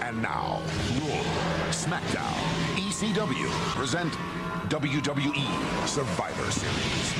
And now, RAW Smackdown ECW present WWE Survivor Series.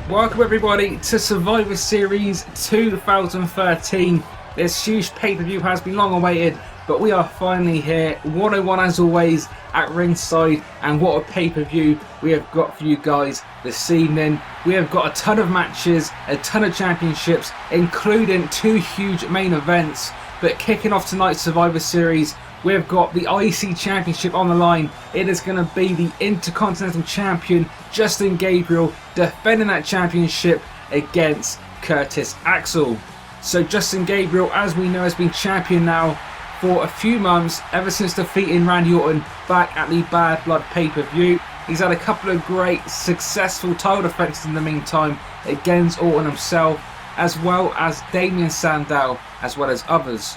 Welcome everybody to Survivor Series 2013. This huge pay-per-view has been long awaited, but we are finally here. 101 as always at ringside, and what a pay-per-view we have got for you guys this evening. We have got a ton of matches, a ton of championships, including two huge main events. But kicking off tonight's Survivor Series, we've got the IC Championship on the line. It is going to be the Intercontinental Champion Justin Gabriel defending that championship against Curtis Axel. So Justin Gabriel, as we know, has been champion now for a few months, ever since defeating Randy Orton back at the Bad Blood pay-per-view. He's had a couple of great successful title defenses in the meantime against Orton himself, as well as Damien Sandow, as well as others.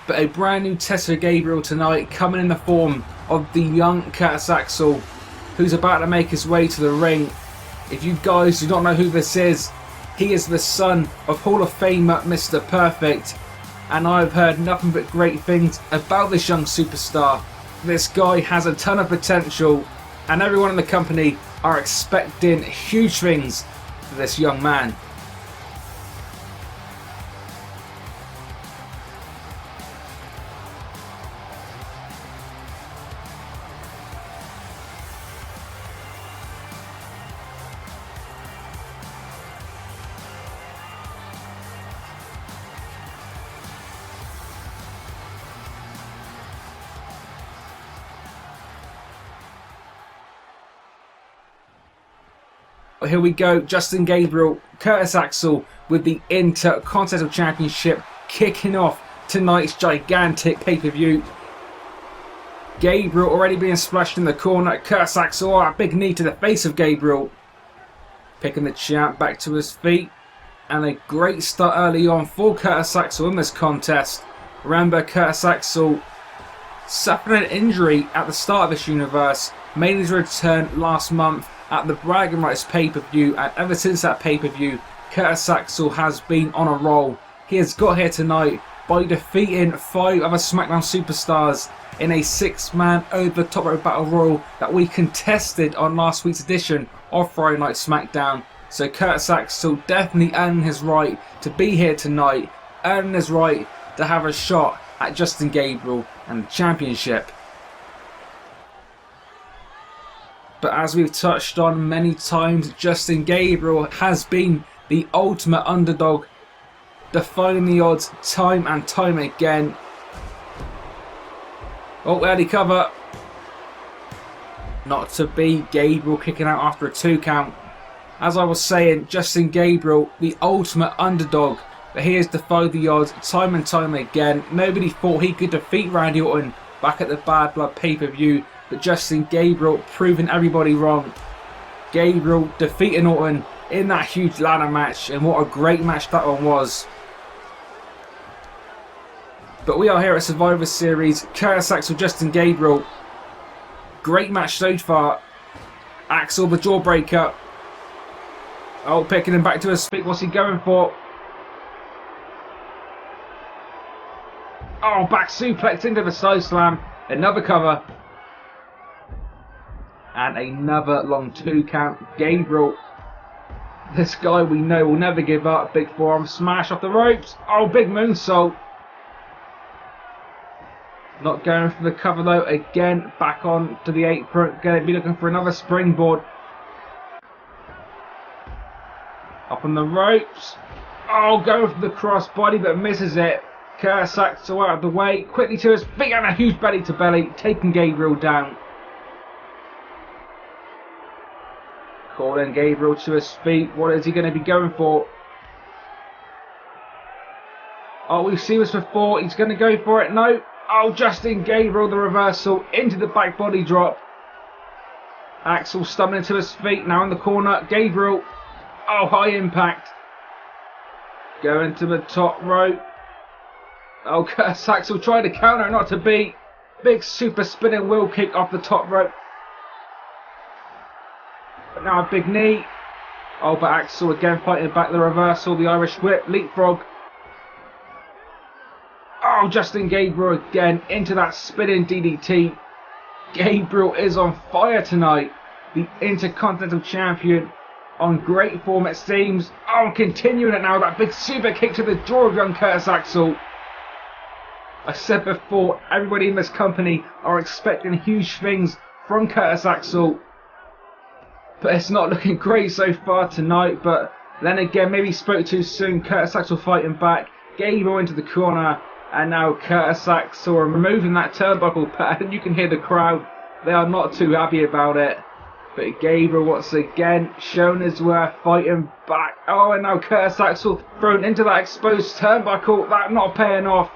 But a brand new test for Gabriel tonight, coming in the form of the young Curtis Axel, who's about to make his way to the ring. If you guys do not know who this is, he is the son of Hall of Famer Mr. Perfect, and I've heard nothing but great things about this young superstar. This guy has a ton of potential, and everyone in the company are expecting huge things for this young man. Here we go, Justin Gabriel, Curtis Axel with the Intercontinental Championship kicking off tonight's gigantic pay-per-view. Gabriel already being splashed in the corner. Curtis Axel, a big knee to the face of Gabriel. Picking the champ back to his feet. And a great start early on for Curtis Axel in this contest. Remember, Curtis Axel suffered an injury at the start of this universe, made his return last month at the Bragging Rights pay-per-view, and ever since that pay-per-view, Curtis Axel has been on a roll. He has got here tonight by defeating 5 other SmackDown superstars in a 6-man over-the-top rope battle royal that we contested on last week's edition of Friday Night SmackDown. So Curtis Axel definitely earning his right to be here tonight, earning his right to have a shot at Justin Gabriel and the championship. But as we've touched on many times, Justin Gabriel has been the ultimate underdog, defying the odds time and time again. Oh, early cover. Not to be. Gabriel kicking out after a 2 count. As I was saying, Justin Gabriel, the ultimate underdog, but he has defied the odds time and time again. Nobody thought he could defeat Randy Orton back at the Bad Blood pay-per-view, but Justin Gabriel proving everybody wrong. Gabriel defeating Orton in that huge ladder match, and what a great match that one was. But we are here at Survivor Series. Curtis Axel, Justin Gabriel. Great match so far. Axel the jawbreaker. Oh, picking him back to his feet. What's he going for? Oh, back suplex into the side slam. Another cover. And another long 2 count. Gabriel, this guy we know will never give up. Big forearm smash off the ropes. Oh, big moonsault. Not going for the cover though. Again, back on to the apron. Going to be looking for another springboard. Up on the ropes. Oh, going for the crossbody but misses it. Curtis Axel out of the way. Quickly to his feet and a huge belly to belly. Taking Gabriel down. Calling Gabriel to his feet. What is he going to be going for? Oh, we've seen this before. He's going to go for it. No. Oh, Justin Gabriel, the reversal into the back body drop. Axel stumbling to his feet. Now in the corner. Gabriel. Oh, high impact. Going to the top rope. Oh, Curtis Axel trying to counter, not to beat. Big super spinning wheel kick off the top rope. But now a big knee. Oh, but Axel again fighting back the reversal, the Irish whip, leapfrog. Oh, Justin Gabriel again into that spinning DDT. Gabriel is on fire tonight. The Intercontinental Champion on great form, it seems. Oh, continuing it now. That big super kick to the jaw of young Curtis Axel. I said before, everybody in this company are expecting huge things from Curtis Axel. But it's not looking great so far tonight. But then again, maybe he spoke too soon. Curtis Axel fighting back. Gabriel into the corner. And now Curtis Axel removing that turnbuckle pad. And you can hear the crowd. They are not too happy about it. But Gabriel once again showing his worth, fighting back. Oh, and now Curtis Axel thrown into that exposed turnbuckle. That not paying off.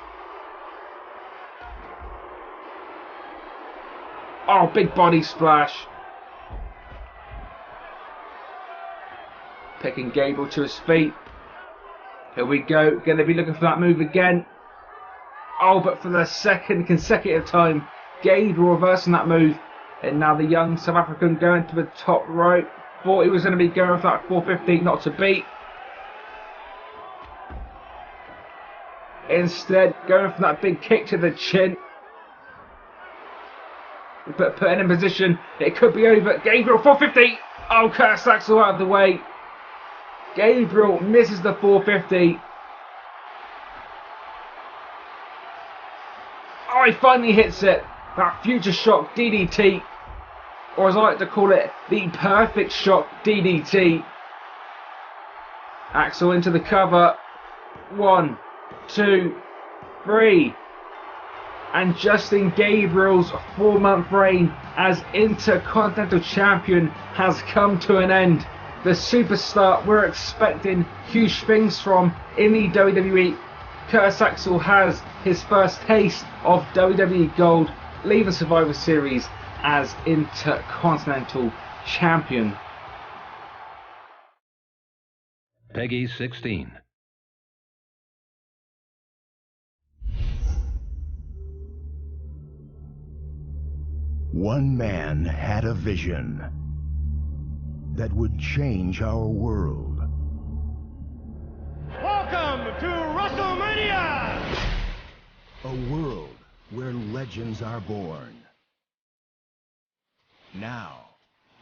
Oh, big body splash. Picking Gabriel to his feet. Here we go. Going to be looking for that move again. Oh, but for the second consecutive time, Gabriel reversing that move. And now the young South African going to the top rope. Thought he was going to be going for that 450, not to beat. Instead, going for that big kick to the chin. But putting in position, it could be over. Gabriel, 450. Oh, Curtis Axel out of the way. Gabriel misses the 450. Oh, he finally hits it. That Future Shock DDT. Or as I like to call it, the Perfect Shock DDT. Axel into the cover. 1, 2, 3. And Justin Gabriel's 4-month reign as Intercontinental Champion has come to an end. The superstar we're expecting huge things from in the WWE. Curtis Axel has his first taste of WWE Gold, leaving Survivor Series as Intercontinental Champion. Peggy 16. One man had a vision that would change our world. Welcome to WrestleMania! A world where legends are born. Now,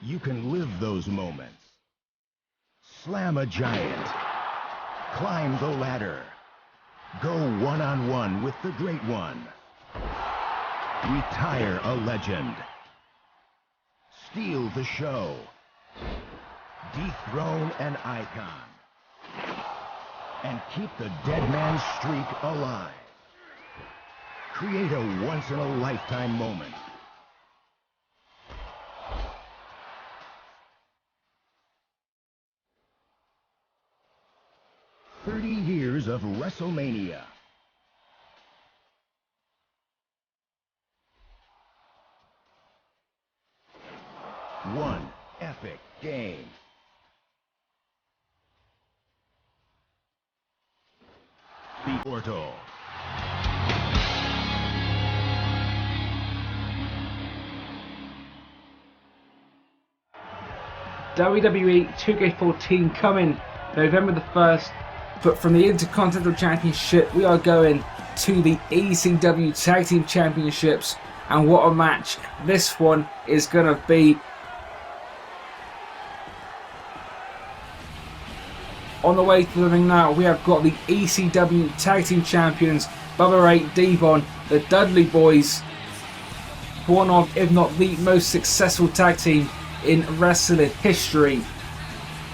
you can live those moments. Slam a giant. Climb the ladder. Go one-on-one with the Great One. Retire a legend. Steal the show. Dethrone an icon. And keep the dead man's streak alive. Create a once-in-a-lifetime moment. Years of WrestleMania. One epic game. The Portal. WWE 2K14 coming November the 1st. But from the Intercontinental Championship, we are going to the ECW Tag Team Championships. And what a match this one is going to be. On the way to the ring now, we have got the ECW Tag Team Champions, Bubba Ray, Devon, the Dudley Boys. One of, if not the most successful tag team in wrestling history.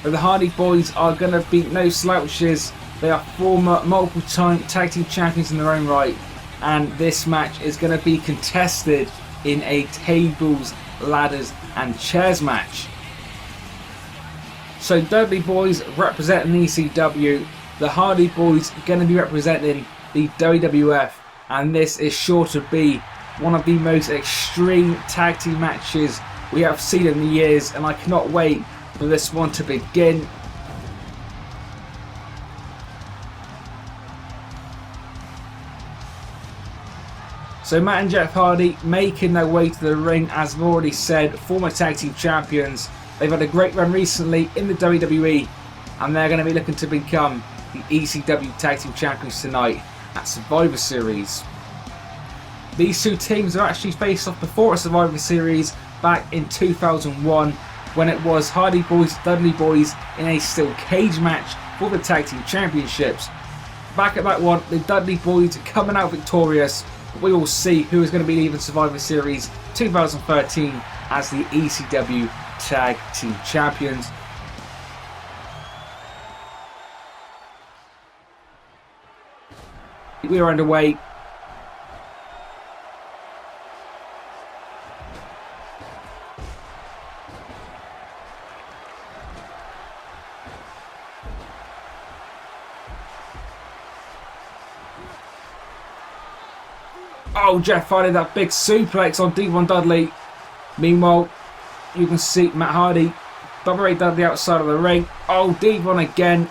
But the Hardy Boys are going to be no slouches. They are former multiple-time tag team champions in their own right. And this match is going to be contested in a tables, ladders and chairs match. So Dudley Boys representing the ECW. The Hardy Boys going to be representing the WWF. And this is sure to be one of the most extreme tag team matches we have seen in the years. And I cannot wait for this one to begin. So Matt and Jeff Hardy making their way to the ring, as I've already said, former tag team champions. They've had a great run recently in the WWE, and they're going to be looking to become the ECW Tag Team Champions tonight at Survivor Series. These two teams have actually faced off before a Survivor Series back in 2001, when it was Hardy Boys, Dudley Boys in a steel cage match for the Tag Team Championships. Back at that one, the Dudley Boys coming out victorious. We will see who is going to be leaving Survivor Series 2013 as the ECW Tag Team Champions. We are underway. Oh, Jeff Hardy, that big suplex on Devon Dudley. Meanwhile, you can see Matt Hardy, Bubba Ray Dudley outside of the ring. Oh, Devon again.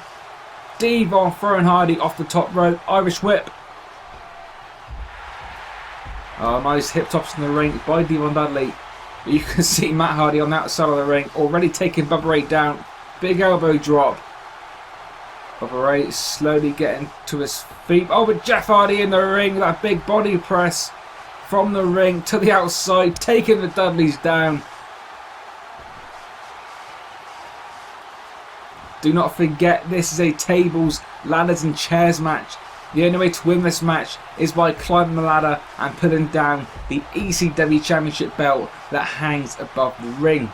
Devon throwing Hardy off the top rope. Irish whip. Oh, nice hip tops in the ring by Devon Dudley. But you can see Matt Hardy on the outside of the ring, already taking Bubba Ray down. Big elbow drop. Bubba Ray slowly getting to his feet. Oh, but Jeff Hardy in the ring. That big body press from the ring to the outside, taking the Dudleys down. Do not forget, this is a tables, ladders and chairs match. The only way to win this match is by climbing the ladder and putting down the ECW Championship belt that hangs above the ring.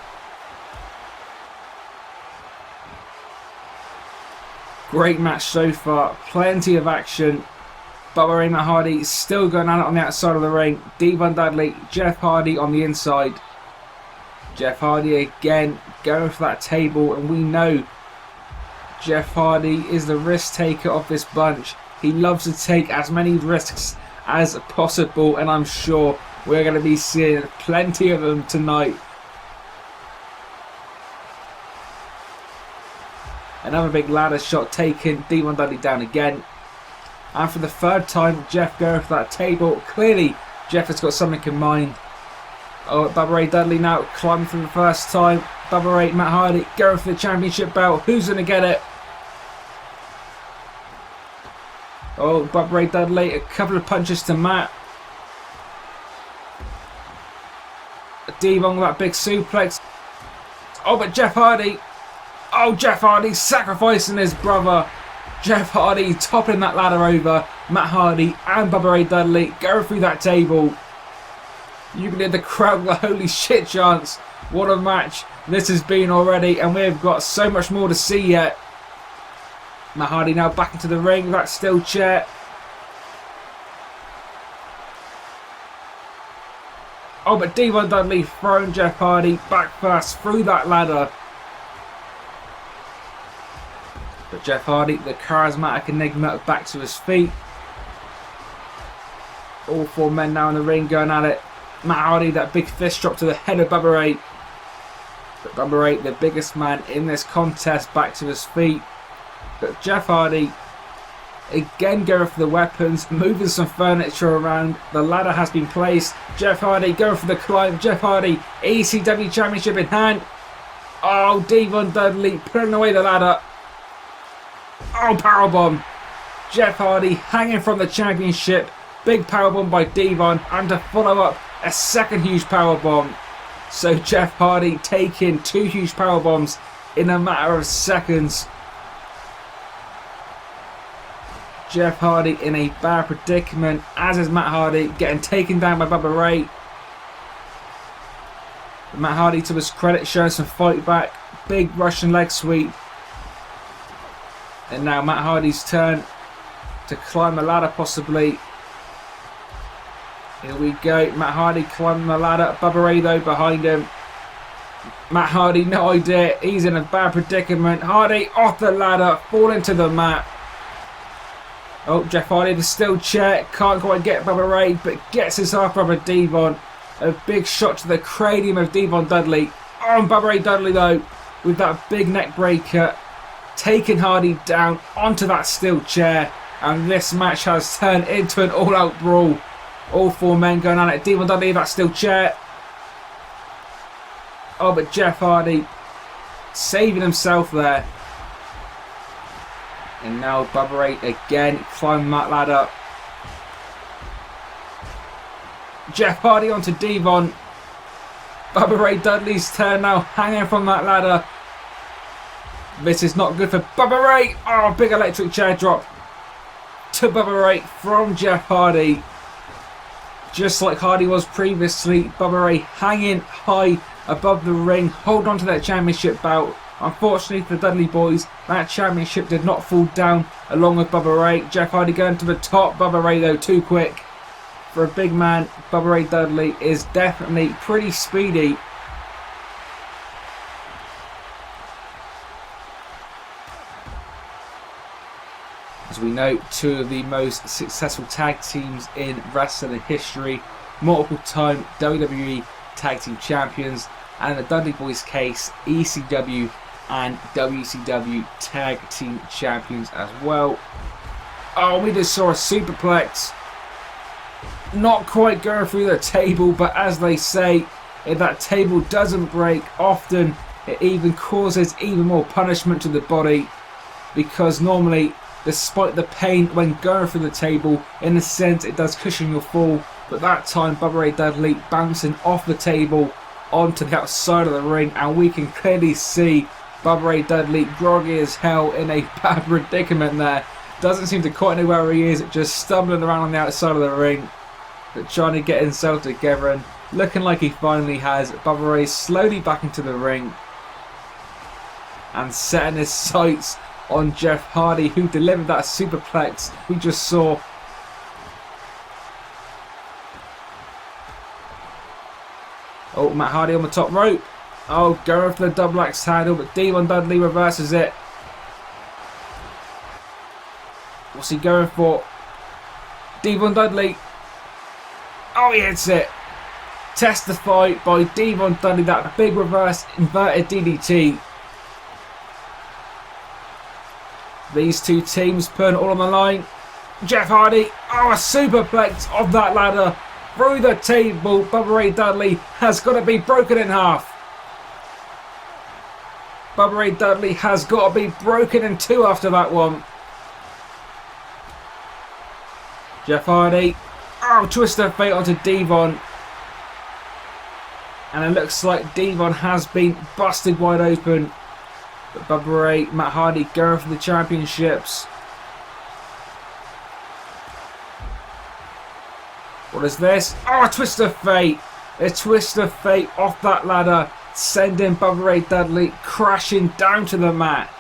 Great match so far, plenty of action. Bubba Ray, Matt Hardy still going at it on the outside of the ring. Devon Dudley, Jeff Hardy on the inside. Jeff Hardy again going for that table, and we know Jeff Hardy is the risk taker of this bunch. He loves to take as many risks as possible, and I'm sure we're going to be seeing plenty of them tonight. Another big ladder shot taken, Devon Dudley down again. And for the third time, Jeff going for that table. Clearly, Jeff has got something in mind. Oh, Bubba Ray Dudley now climbing for the first time. Bubba Ray, Matt Hardy going for the championship belt. Who's going to get it? Oh, Bubba Ray Dudley, a couple of punches to Matt. Devon with that big suplex. Oh, but Jeff Hardy. Oh, Jeff Hardy sacrificing his brother. Jeff Hardy toppling that ladder over. Matt Hardy and Bubba Ray Dudley going through that table. You can hear the crowd with a holy shit chance. What a match this has been already, and we've got so much more to see yet. Matt Hardy now back into the ring with that steel chair. Oh, but Devon Dudley throwing Jeff Hardy back first through that ladder. But Jeff Hardy, the charismatic enigma, back to his feet. All four men now in the ring going at it. Matt Hardy, that big fist drop to the head of Bubba Ray. But Bubba Ray, the biggest man in this contest, back to his feet. But Jeff Hardy, again going for the weapons, moving some furniture around. The ladder has been placed. Jeff Hardy going for the climb. Jeff Hardy, ECW Championship in hand. Oh, Devon Dudley putting away the ladder. Oh, powerbomb. Jeff Hardy hanging from the championship. Big powerbomb by Devon, and to follow up a second huge powerbomb. So Jeff Hardy taking two huge powerbombs in a matter of seconds. Jeff Hardy in a bad predicament, as is Matt Hardy, getting taken down by Bubba Ray. Matt Hardy, to his credit, showing some fight back. Big Russian leg sweep. And now Matt Hardy's turn to climb the ladder possibly. Here we go. Matt Hardy climbing the ladder. Bubba Ray though behind him. Matt Hardy, no idea. He's in a bad predicament. Hardy off the ladder, falling to the mat. Oh, Jeff Hardy, the steel chair. Can't quite get Bubba Ray, but gets his half brother Devon. A big shot to the cranium of Devon Dudley. Oh, and Bubba Ray Dudley though, with that big neck breaker, taking Hardy down onto that steel chair. And this match has turned into an all-out brawl. All four men going at it. Devon Dudley, that steel chair. Oh, but Jeff Hardy saving himself there. And now Bubba Ray again climbing that ladder. Jeff Hardy onto Devon. Bubba Ray Dudley's turn now, hanging from that ladder. This is not good for Bubba Ray. Oh, big electric chair drop to Bubba Ray from Jeff Hardy. Just like Hardy was previously, Bubba Ray hanging high above the ring, hold on to that championship belt. Unfortunately for the Dudley boys, that championship did not fall down along with Bubba Ray. Jeff Hardy going to the top. Bubba Ray though too quick for a big man. Bubba Ray Dudley is definitely pretty speedy. As we know, two of the most successful tag teams in wrestling history, multiple time WWE Tag Team Champions, and in the Dudley Boys case, ECW and WCW Tag Team Champions as well. Oh, we just saw a superplex. Not quite going through the table, but as they say, if that table doesn't break, often it even causes even more punishment to the body, because normally, despite the pain when going through the table, in a sense it does cushion your fall, but that time Bubba Ray Dudley bouncing off the table onto the outside of the ring, and we can clearly see Bubba Ray Dudley groggy as hell in a bad predicament there. Doesn't seem to quite know where he is, just stumbling around on the outside of the ring, but trying to get himself together, and looking like he finally has. Bubba Ray slowly back into the ring and setting his sights on Jeff Hardy, who delivered that superplex we just saw. Oh, Matt Hardy on the top rope. Oh, going for the double axe handle, but Devon Dudley reverses it. What's he going for? Devon Dudley. Oh, he hits it. Testified by Devon Dudley, that big reverse inverted DDT. These two teams putting it all on the line. Jeff Hardy, oh, a superplex off that ladder through the table. Bubba Ray Dudley has got to be broken in half. Bubba Ray Dudley has got to be broken in two after that one. Jeff Hardy, oh, twist of fate onto Devon. And it looks like Devon has been busted wide open. But Bubba Ray, Matt Hardy going for the championships. What is this? Oh, a twist of fate. A twist of fate off that ladder, sending Bubba Ray Dudley crashing down to the mat.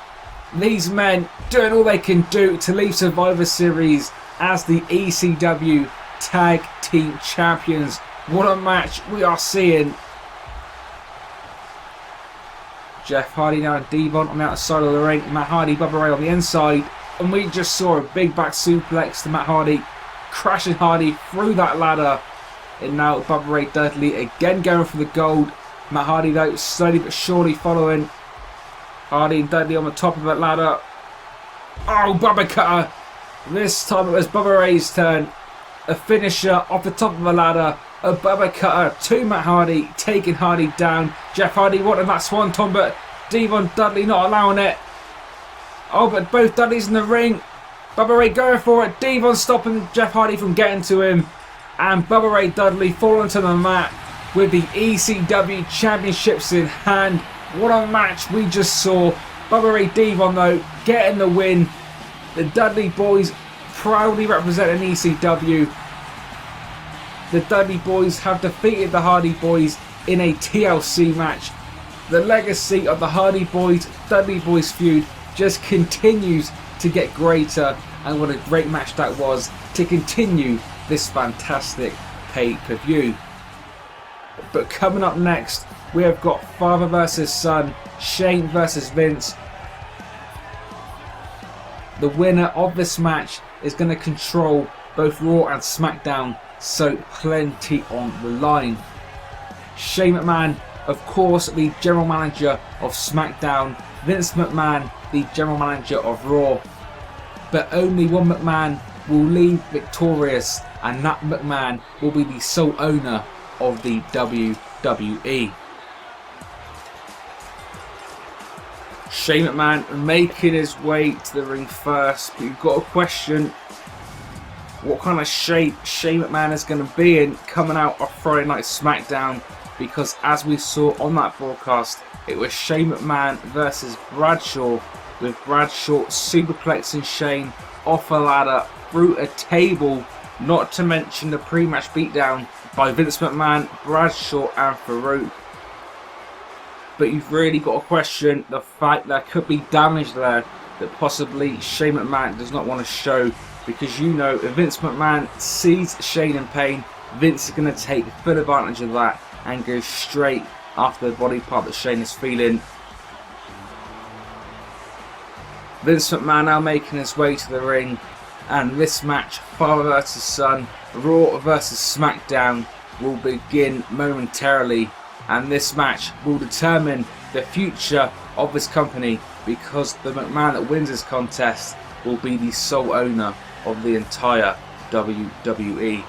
These men doing all they can do to leave Survivor Series as the ECW Tag Team Champions. What a match we are seeing. Jeff Hardy now and Devon on the outside of the ring. Matt Hardy, Bubba Ray on the inside. And we just saw a big back suplex to Matt Hardy, crashing Hardy through that ladder. And now Bubba Ray Dudley again going for the gold. Matt Hardy though slowly but surely following. Hardy and Dudley on the top of that ladder. Oh, Bubba Cutter. This time it was Bubba Ray's turn. A finisher off the top of the ladder. A Bubba Cutter to Matt Hardy, taking Hardy down. Jeff Hardy wanted that swanton, but Devon Dudley not allowing it. Oh, but both Dudleys in the ring. Bubba Ray going for it. Devon stopping Jeff Hardy from getting to him. And Bubba Ray Dudley falling to the mat with the ECW Championships in hand. What a match we just saw. Bubba Ray Devon though getting the win. The Dudley boys proudly representing ECW. The Dudley boys have defeated the Hardy boys in a TLC match. The legacy of the Hardy boys, Dudley boys feud just continues to get greater, and what a great match that was to continue this fantastic pay-per-view. But coming up next, we have got father versus son, Shane versus Vince. The winner of this match is going to control both Raw and SmackDown, so plenty on the line. Shane McMahon, of course, the general manager of SmackDown. Vince McMahon, the general manager of Raw. But only one McMahon will leave victorious, and that McMahon will be the sole owner of the WWE. Shane McMahon making his way to the ring first, but you've got to question what kind of shape Shane McMahon is going to be in coming out of Friday Night SmackDown, because as we saw on that broadcast, it was Shane McMahon versus Bradshaw, with Bradshaw superplexing Shane off a ladder through a table, not to mention the pre-match beatdown by Vince McMahon, Bradshaw and Farouk. But you've really got to question the fact there could be damage there that possibly Shane McMahon does not want to show, because you know if Vince McMahon sees Shane in pain, Vince is going to take full advantage of that and go straight after the body part that Shane is feeling. Vince McMahon now making his way to the ring, and this match, father versus son, Raw versus SmackDown, will begin momentarily. And this match will determine the future of this company, because the McMahon that wins this contest will be the sole owner of the entire WWE.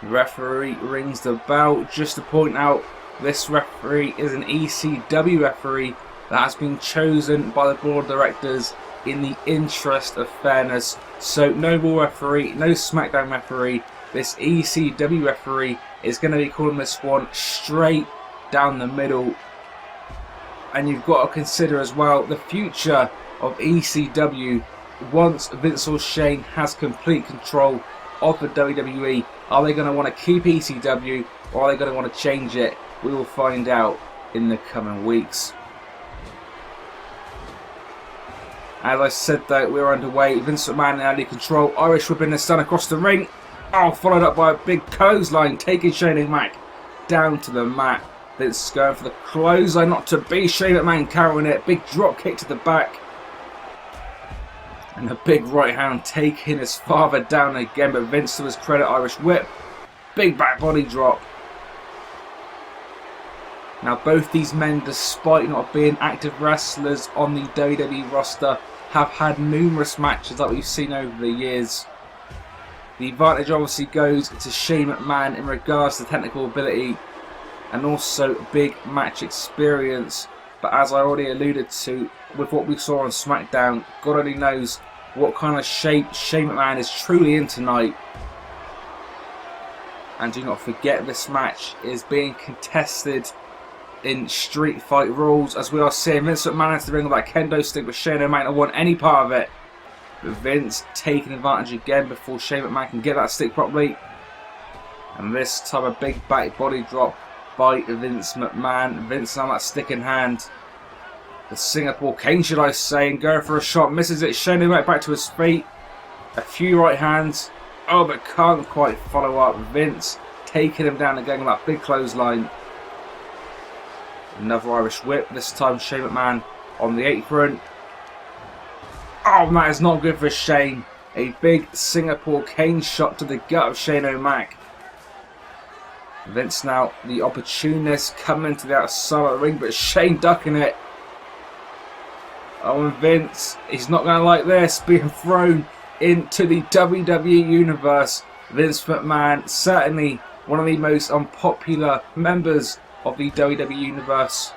The referee rings the bell. Just to point out, this referee is an ECW referee that has been chosen by the board of directors in the interest of fairness. So no Raw referee, no SmackDown referee. This ECW referee is going to be calling this one straight down the middle. And you've got to consider as well the future of ECW once Vince or Shane has complete control of the WWE. Are they going to want to keep ECW, or are they going to want to change it? We will find out in the coming weeks. As I said though, we're underway. Vince McMahon in early control. Irish whipping the stun across the ring. Oh, followed up by a big clothesline, taking Shane McMahon down to the mat. Vince going for the clothesline, not to be. Shane McMahon carrying it. Big drop kick to the back. And a big right hand taking his father down again. But Vince, to his credit, Irish whip. Big back body drop. Now both these men, despite not being active wrestlers on the WWE roster, have had numerous matches that we've seen over the years. The advantage obviously goes to Shane McMahon in regards to technical ability and also big match experience. But as I already alluded to with what we saw on SmackDown, God only knows what kind of shape Shane McMahon is truly in tonight. And do not forget, this match is being contested in street fight rules, as we are seeing Vince McMahon has to bring that kendo stick, but Shane McMahon don't want any part of it. But Vince taking advantage again before Shane McMahon can get that stick properly. And this time a big back body drop by Vince McMahon. Vince on that stick in hand. The Singapore Kane, should I say, and going for a shot, misses it. Shane McMahon back to his feet. A few right hands. Oh, but can't quite follow up. Vince taking him down again with that big clothesline. Another Irish whip, this time Shane McMahon on the apron. Oh, that is not good for Shane. A big Singapore Kane shot to the gut of Shane O'Mac. Vince now, the opportunist, coming to the outside of the ring, but Shane ducking it. Oh, and Vince, he's not going to like this, being thrown into the WWE Universe. Vince McMahon, certainly one of the most unpopular members of the WWE Universe.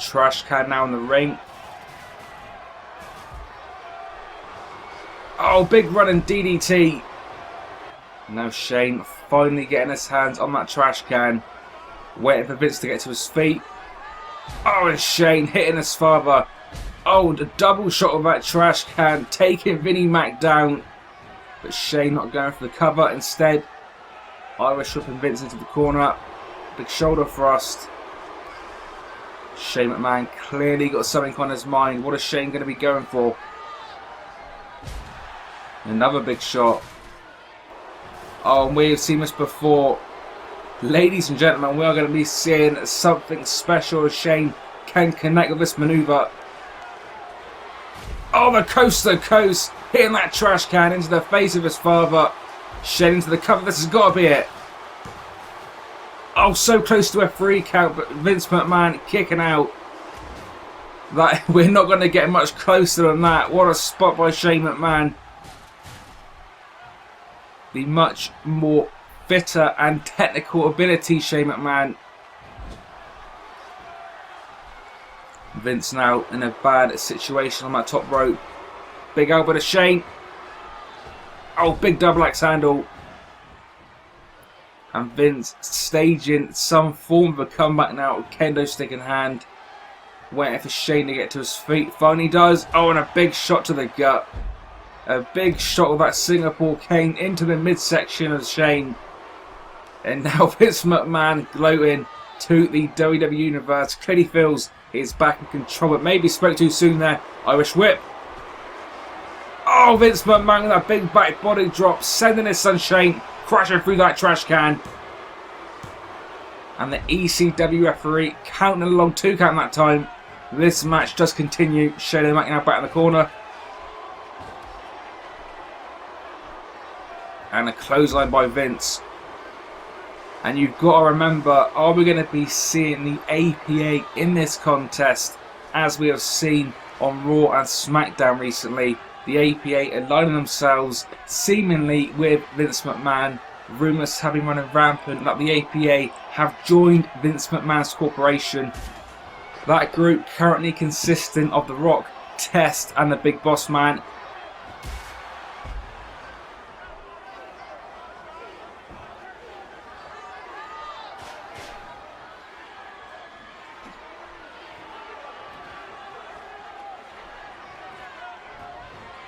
Trash can now in the ring. Oh, big running DDT. Now Shane finally getting his hands on that trash can. Waiting for Vince to get to his feet. Oh, and Shane hitting his father. Oh, the double shot of that trash can, taking Vinnie Mac down. But Shane not going for the cover. Instead, Irish whipping Vince into the corner. Big shoulder thrust. Shane McMahon clearly got something on his mind. What is Shane going to be going for? Another big shot. Oh, and we have seen this before. Ladies and gentlemen, we are going to be seeing something special as Shane can connect with this maneuver. Oh, the coast to coast, hitting that trash can into the face of his father. Shane into the cover, this has got to be it. Oh, so close to a 3 count, but Vince McMahon kicking out. We're not going to get much closer than that. What a spot by Shane McMahon. the much more fitter and technical ability Shane McMahon. Vince now in a bad situation on that top rope. Big elbow to Shane. Oh, big double axe handle. And Vince staging some form of a comeback now with kendo stick in hand. Waiting for Shane to get to his feet. Finally does. Oh, and a big shot to the gut. A big shot with that Singapore cane into the midsection of Shane. And now Vince McMahon gloating to the WWE Universe. Clearly feels he's back in control, but maybe spoke too soon there. Irish whip. Oh, Vince McMahon with that big back body drop, sending his son Shane crashing through that trash can. And the ECW referee counting along 2 count that time. This match does continue. Shane McMahon now back in the corner. And a clothesline by Vince. And you've got to remember, are we going to be seeing the APA in this contest as we have seen on Raw and SmackDown recently? The APA aligning themselves seemingly with Vince McMahon. Rumours have been running rampant that the APA have joined Vince McMahon's corporation. That group currently consisting of The Rock, Test and the Big Boss Man.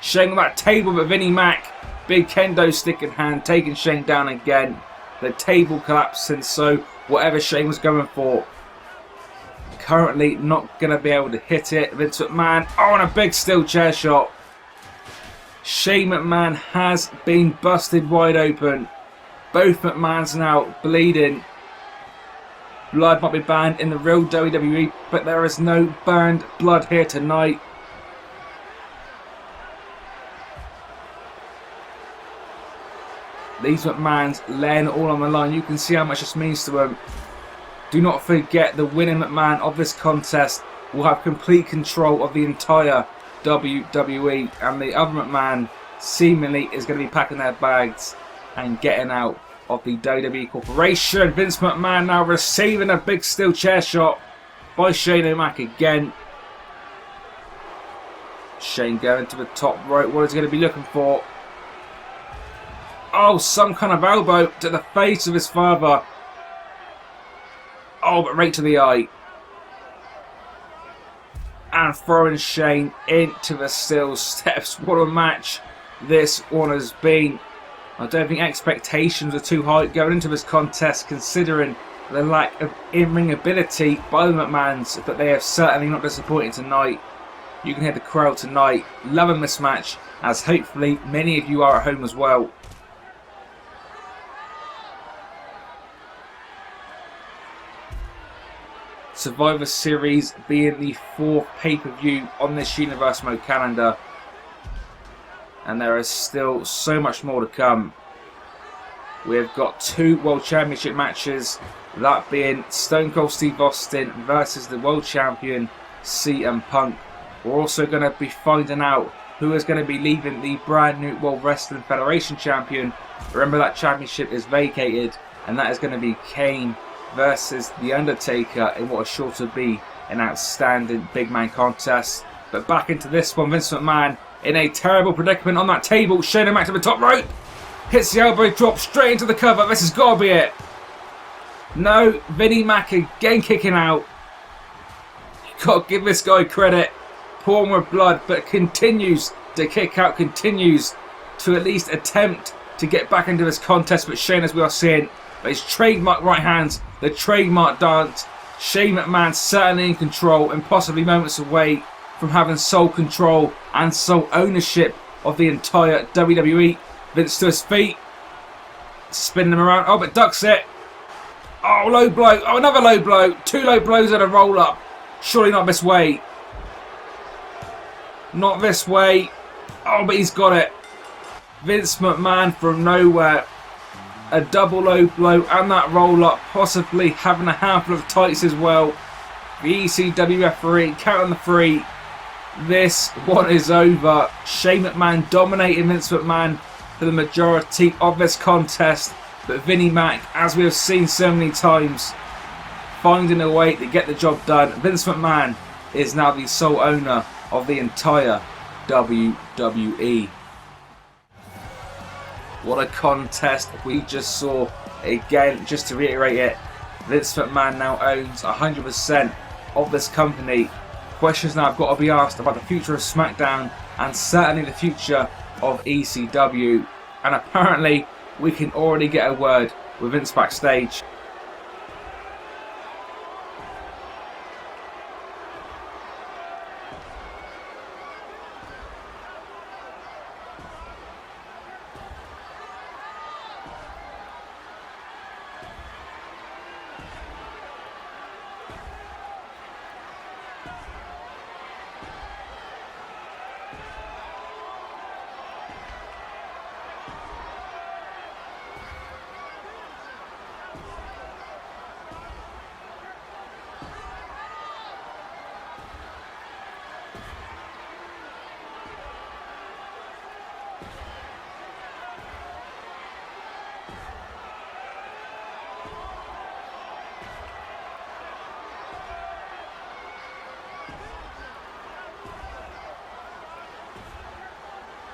Shane on that table with Vinnie Mac. Big kendo stick in hand, taking Shane down again. The table collapsing, so whatever Shane was going for, currently not going to be able to hit it. Vince McMahon, oh, and a big steel chair shot. Shane McMahon has been busted wide open. Both McMahons now bleeding. Blood might be banned in the real WWE, but there is no banned blood here tonight. These McMahons laying it all on the line. You can see how much this means to them. Do not forget the winning McMahon of this contest will have complete control of the entire WWE. And the other McMahon seemingly is going to be packing their bags and getting out of the WWE Corporation. Vince McMahon now receiving a big steel chair shot by Shane O'Mac again. Shane going to the top rope. What is he going to be looking for? Oh, some kind of elbow to the face of his father. Oh, but right to the eye. And throwing Shane into the steel steps. What a match this one has been. I don't think expectations are too high going into this contest, considering the lack of in-ring ability by the McMahons, but they have certainly not disappointed tonight. You can hear the crowd tonight loving this match, as hopefully many of you are at home as well. Survivor Series being the 4th pay-per-view on this Universe Mode calendar. And there is still so much more to come. We've got 2 World Championship matches. That being Stone Cold Steve Austin versus the World Champion CM Punk. We're also going to be finding out who is going to be leaving the brand new World Wrestling Federation Champion. Remember, that championship is vacated. And that is going to be Kane versus The Undertaker in what is sure to be an outstanding big man contest. But back into this one, Vince McMahon in a terrible predicament on that table. Shane O'Mac to the top rope. Hits the elbow drop straight into the cover. This has got to be it. No, Vinnie Mac again kicking out. You've got to give this guy credit. Pouring with blood, but continues to kick out, continues to at least attempt to get back into this contest. But Shane, as we are seeing, his trademark right hands, the trademark dance. Shane McMahon certainly in control and possibly moments away from having sole control and sole ownership of the entire WWE. Vince to his feet, spinning him around. Oh, but ducks it. Oh, low blow. Oh, another low blow. 2 low blows and a roll up. Surely not this way. Not this way. Oh, but he's got it. Vince McMahon from nowhere. A double low blow and that roll up, possibly having a handful of tights as well. The ECW referee counting the 3. This one is over. Shane McMahon dominating Vince McMahon for the majority of this contest, but Vinnie Mac, as we have seen so many times, finding a way to get the job done. Vince McMahon is now the sole owner of the entire WWE. What a contest we just saw. Again, just to reiterate it, Vince McMahon now owns 100% of this company. Questions now have got to be asked about the future of SmackDown and certainly the future of ECW. And apparently we can already get a word with Vince backstage.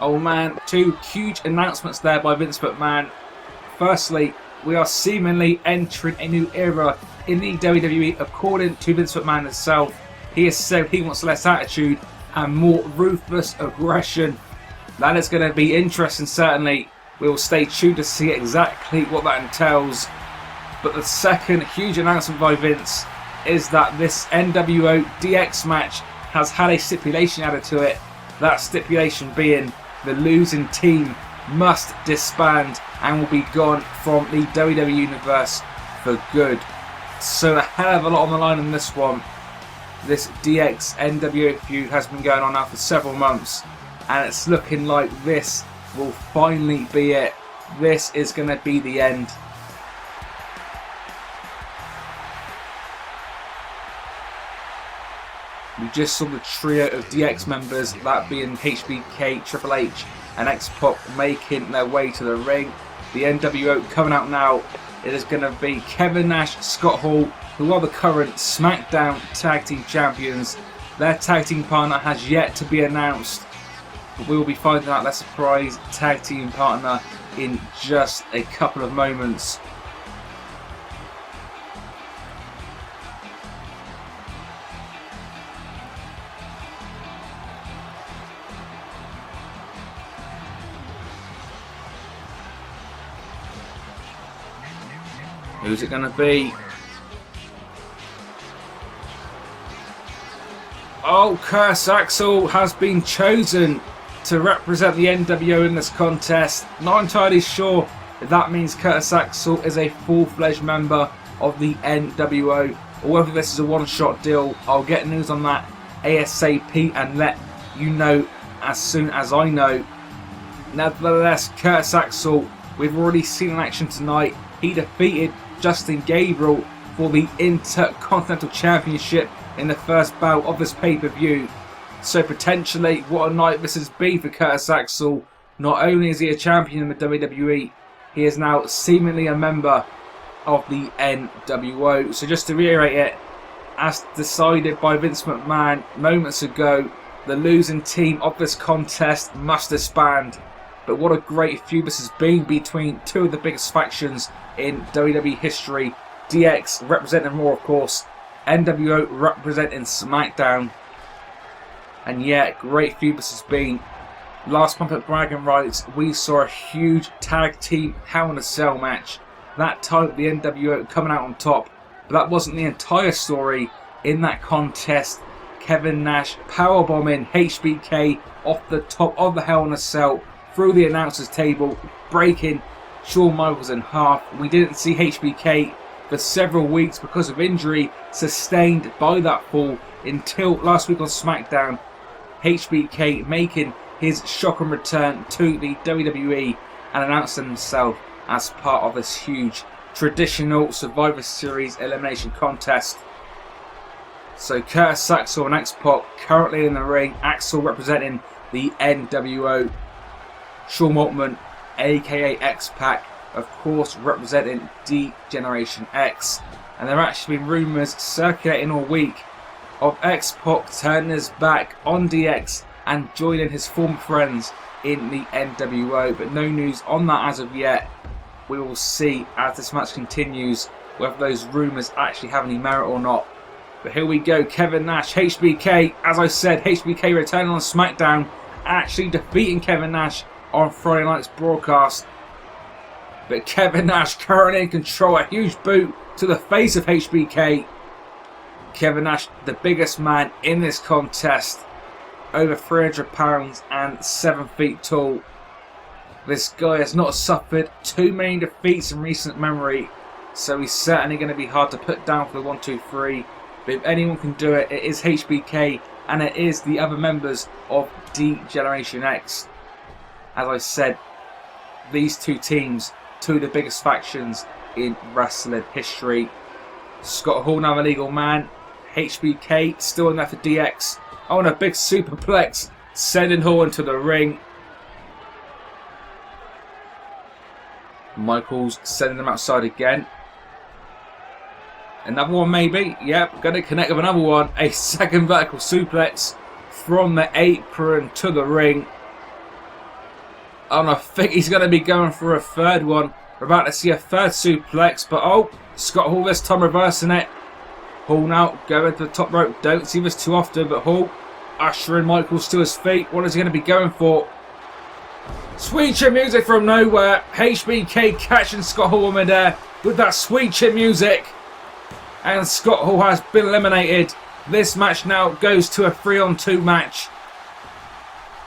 Oh man, two huge announcements there by Vince McMahon. Firstly, we are seemingly entering a new era in the WWE according to Vince McMahon himself. He has said he wants less attitude and more ruthless aggression. That is going to be interesting, certainly. We will stay tuned to see exactly what that entails. But the second huge announcement by Vince is that this NWO DX match has had a stipulation added to it. That stipulation being the losing team must disband and will be gone from the WWE Universe for good. So a hell of a lot on the line in this one. This DX NWO feud has been going on now for several months, and it's looking like this will finally be it. This is going to be the end. We just saw the trio of DX members, that being HBK, Triple H and X-Pac, making their way to the ring. The NWO coming out now. It is going to be Kevin Nash, Scott Hall, who are the current SmackDown Tag Team Champions. Their tag team partner has yet to be announced, but we will be finding out their surprise tag team partner in just a couple of moments. Who's it going to be? Oh, Curse Axel has been chosen to represent the NWO in this contest. Not entirely sure if that means Curtis Axel is a full-fledged member of the NWO or whether this is a one-shot deal. I'll get news on that ASAP and let you know as soon as I know. Nevertheless, Curtis Axel, we've already seen in action tonight. He defeated Justin Gabriel for the Intercontinental Championship in the first bout of this pay-per-view. So potentially, what a night this has been for Curtis Axel. Not only is he a champion in the WWE, he is now seemingly a member of the NWO. So just to reiterate it, as decided by Vince McMahon moments ago, the losing team of this contest must disband. But what a great feud this has been between two of the biggest factions in WWE history. DX representing Raw, of course. NWO representing SmackDown. And yeah, great feud this has been. Last month at Bragging Rights, we saw a huge tag team Hell in a Cell match. That time the NWO coming out on top. But that wasn't the entire story. In that contest, Kevin Nash powerbombing HBK off the top of the Hell in a Cell through the announcer's table, breaking Shawn Michaels in half. We didn't see HBK for several weeks because of injury sustained by that fall until last week on SmackDown. HBK making his shocking return to the WWE and announcing himself as part of this huge traditional Survivor Series elimination contest. So Curtis Axel and X-Pac currently in the ring. Axel representing the NWO. Sean Waltman aka X-Pac, of course representing D-Generation X. And there have actually been rumours circulating all week of X-Pac turning his back on DX and joining his former friends in the NWO, but no news on that as of yet. We will see as this match continues whether those rumours actually have any merit or not. But here we go, Kevin Nash, HBK, as I said, HBK returning on SmackDown, actually defeating Kevin Nash on Friday night's broadcast. But Kevin Nash currently in control, a huge boot to the face of HBK. Kevin Nash, the biggest man in this contest, over 300 pounds and 7 feet tall. This guy has not suffered too many defeats in recent memory, so he's certainly going to be hard to put down for the 1, 2, 3. But if anyone can do it, it is HBK, and it is the other members of D-Generation X. As I said, these two teams, two of the biggest factions in wrestling history. Scott Hall, now a legal man. HBK still in there for DX. Oh, and a big superplex, sending Hall into the ring. Michaels sending them outside again. Another one maybe. Yep, going to connect with another one. A second vertical suplex from the apron to the ring. And I think he's going to be going for a third one. We're about to see a third suplex, but oh, Scott Hall this time reversing it. Hall now going to the top rope. Don't see this too often, but Hall ushering Michaels to his feet. What is he going to be going for? Sweet chin music from nowhere. HBK catching Scott Hall in midair with that sweet chin music. And Scott Hall has been eliminated. This match now goes to a 3-on-2 match.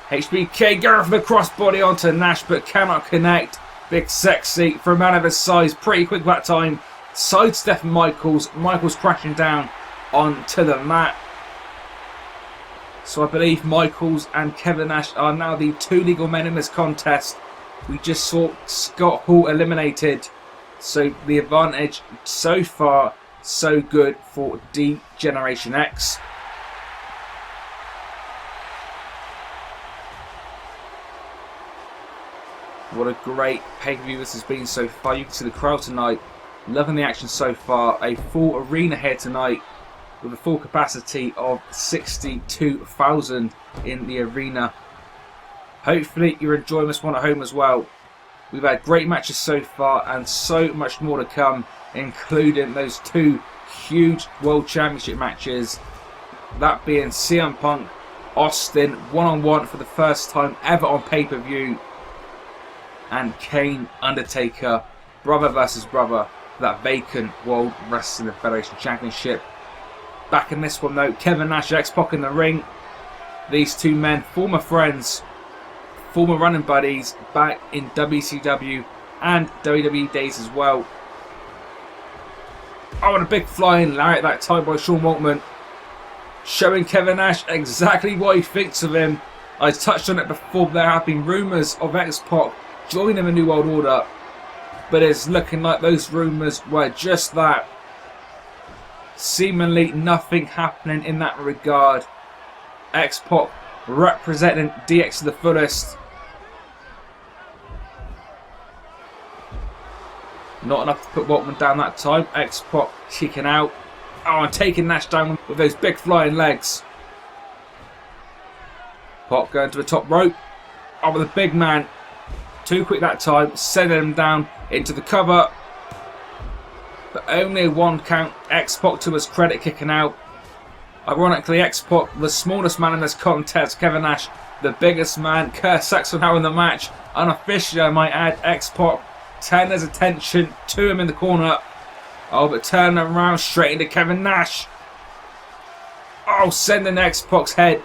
HBK going for the crossbody onto Nash, but cannot connect. Big sexy for a man of his size. Pretty quick that time. Sidestepping Michaels. Michaels crashing down onto the mat. So I believe Michaels and Kevin Nash are now the two legal men in this contest. We just saw Scott Hall eliminated. So the advantage so far, so good for D-Generation X. What a great pay-per-view this has been so far. You can see the crowd tonight. Loving the action so far. A full arena here tonight with a full capacity of 62,000 in the arena. Hopefully you're enjoying this one at home as well. We've had great matches so far and so much more to come, including those two huge World Championship matches. That being CM Punk, Austin, one-on-one for the first time ever on pay-per-view. And Kane, Undertaker, brother versus brother, for that vacant World Wrestling Federation Championship. Back in this one though, Kevin Nash, X-Pac in the ring. These two men, former friends, former running buddies, back in WCW and WWE days as well. Oh, and a big flying lariat that time by Sean Waltman, showing Kevin Nash exactly what he thinks of him. I touched on it before, there have been rumours of X-Pac joining the New World Order, but it's looking like those rumours were just that. Seemingly nothing happening in that regard. X-Pac representing DX to the fullest. Not enough to put Waltman down that time. X-Pac kicking out. Oh, and taking Nash down with those big flying legs. Pac going to the top rope. Oh, with a big man. Too quick that time. Sending him down into the cover. But only a one count. X-Pac to his credit kicking out. Ironically, X-Pac, the smallest man in this contest. Kevin Nash, the biggest man. Kurt Saxon now in the match. Unofficially, I might add. X-Pac turning his attention to him in the corner. Oh, but turning around straight into Kevin Nash. Oh, sending X-Pac's head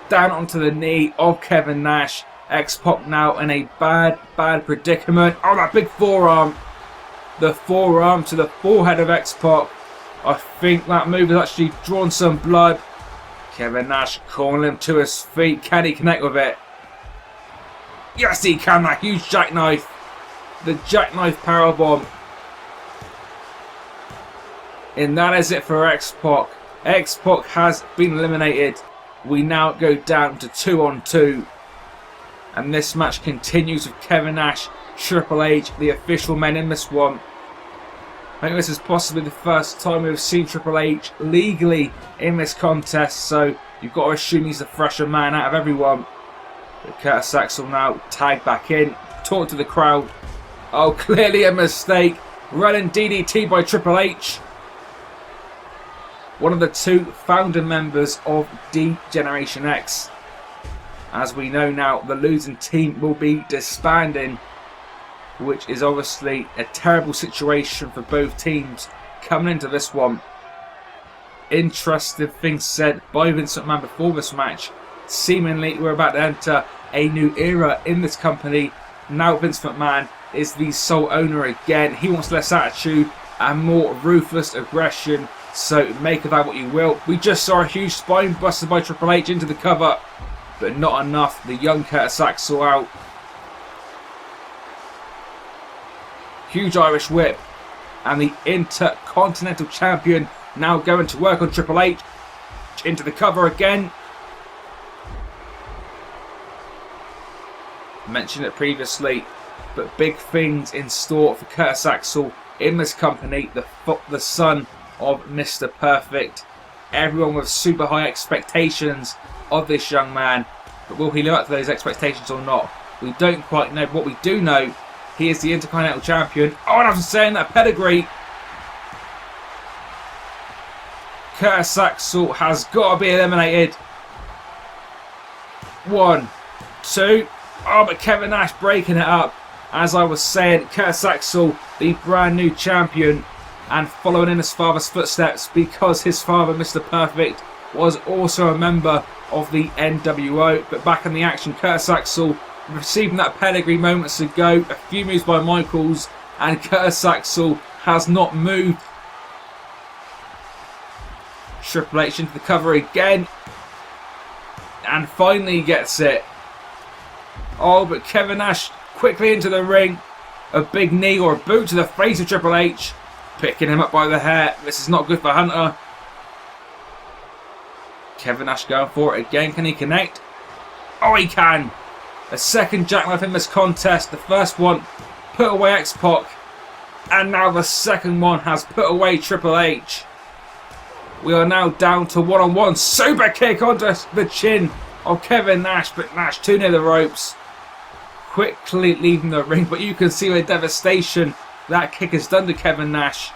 down onto the knee of Kevin Nash. X-Pac now in a bad predicament. Oh, that big forearm. The forearm to the forehead of X-Pac. I think that move has actually drawn some blood. Kevin Nash calling him to his feet. Can he connect with it? Yes, he can. That huge jackknife. The jackknife powerbomb. And that is it for X-Pac. X-Pac has been eliminated. We now go down to 2-on-2. And this match continues with Kevin Nash Triple H, the official men in this one. I think this is possibly the first time we've seen Triple H legally in this contest, so you've got to assume he's the fresher man out of everyone. But Curtis Axel now tagged back in, talk to the crowd. Oh, clearly a mistake. Running DDT by Triple H. One of the two founder members of D-Generation X. As we know now, the losing team will be disbanding, which is obviously a terrible situation for both teams coming into this one. Interesting things said by Vince McMahon before this match. Seemingly we're about to enter a new era in this company. Now Vince McMahon is the sole owner again. He wants less attitude and more ruthless aggression. So make of that what you will. We just saw a huge spine buster by Triple H into the cover, but not enough. The young Curtis Axel out. Huge Irish whip, and the Intercontinental Champion now going to work on Triple H. Into the cover again. Mentioned it previously, but big things in store for Curtis Axel in this company. The son of Mr. Perfect. Everyone with super high expectations of this young man, but will he live up to those expectations or not? We don't quite know. What we do know, he is the Intercontinental Champion. Oh, and after saying that pedigree, Curtis Axel has got to be eliminated. 1, 2. Oh, but Kevin Nash breaking it up. As I was saying, Curtis Axel, the brand new champion, and following in his father's footsteps, because his father, Mr. Perfect, was also a member of the NWO. But back in the action, Curtis Axel receiving that pedigree moments ago. A few moves by Michaels, and Curtis Axel has not moved. Triple H into the cover again, and finally gets it. Oh, but Kevin Nash quickly into the ring. A big knee or a boot to the face of Triple H, picking him up by the hair. This is not good for Hunter. Kevin Nash going for it again. Can he connect? Oh, he can. A second jackknife in this contest. The first one put away X-Pac, and now the second one has put away Triple H. We are now down to one-on-one. Super kick onto the chin of Kevin Nash, but Nash too near the ropes. Quickly leaving the ring, but you can see the devastation that kick has done to Kevin Nash.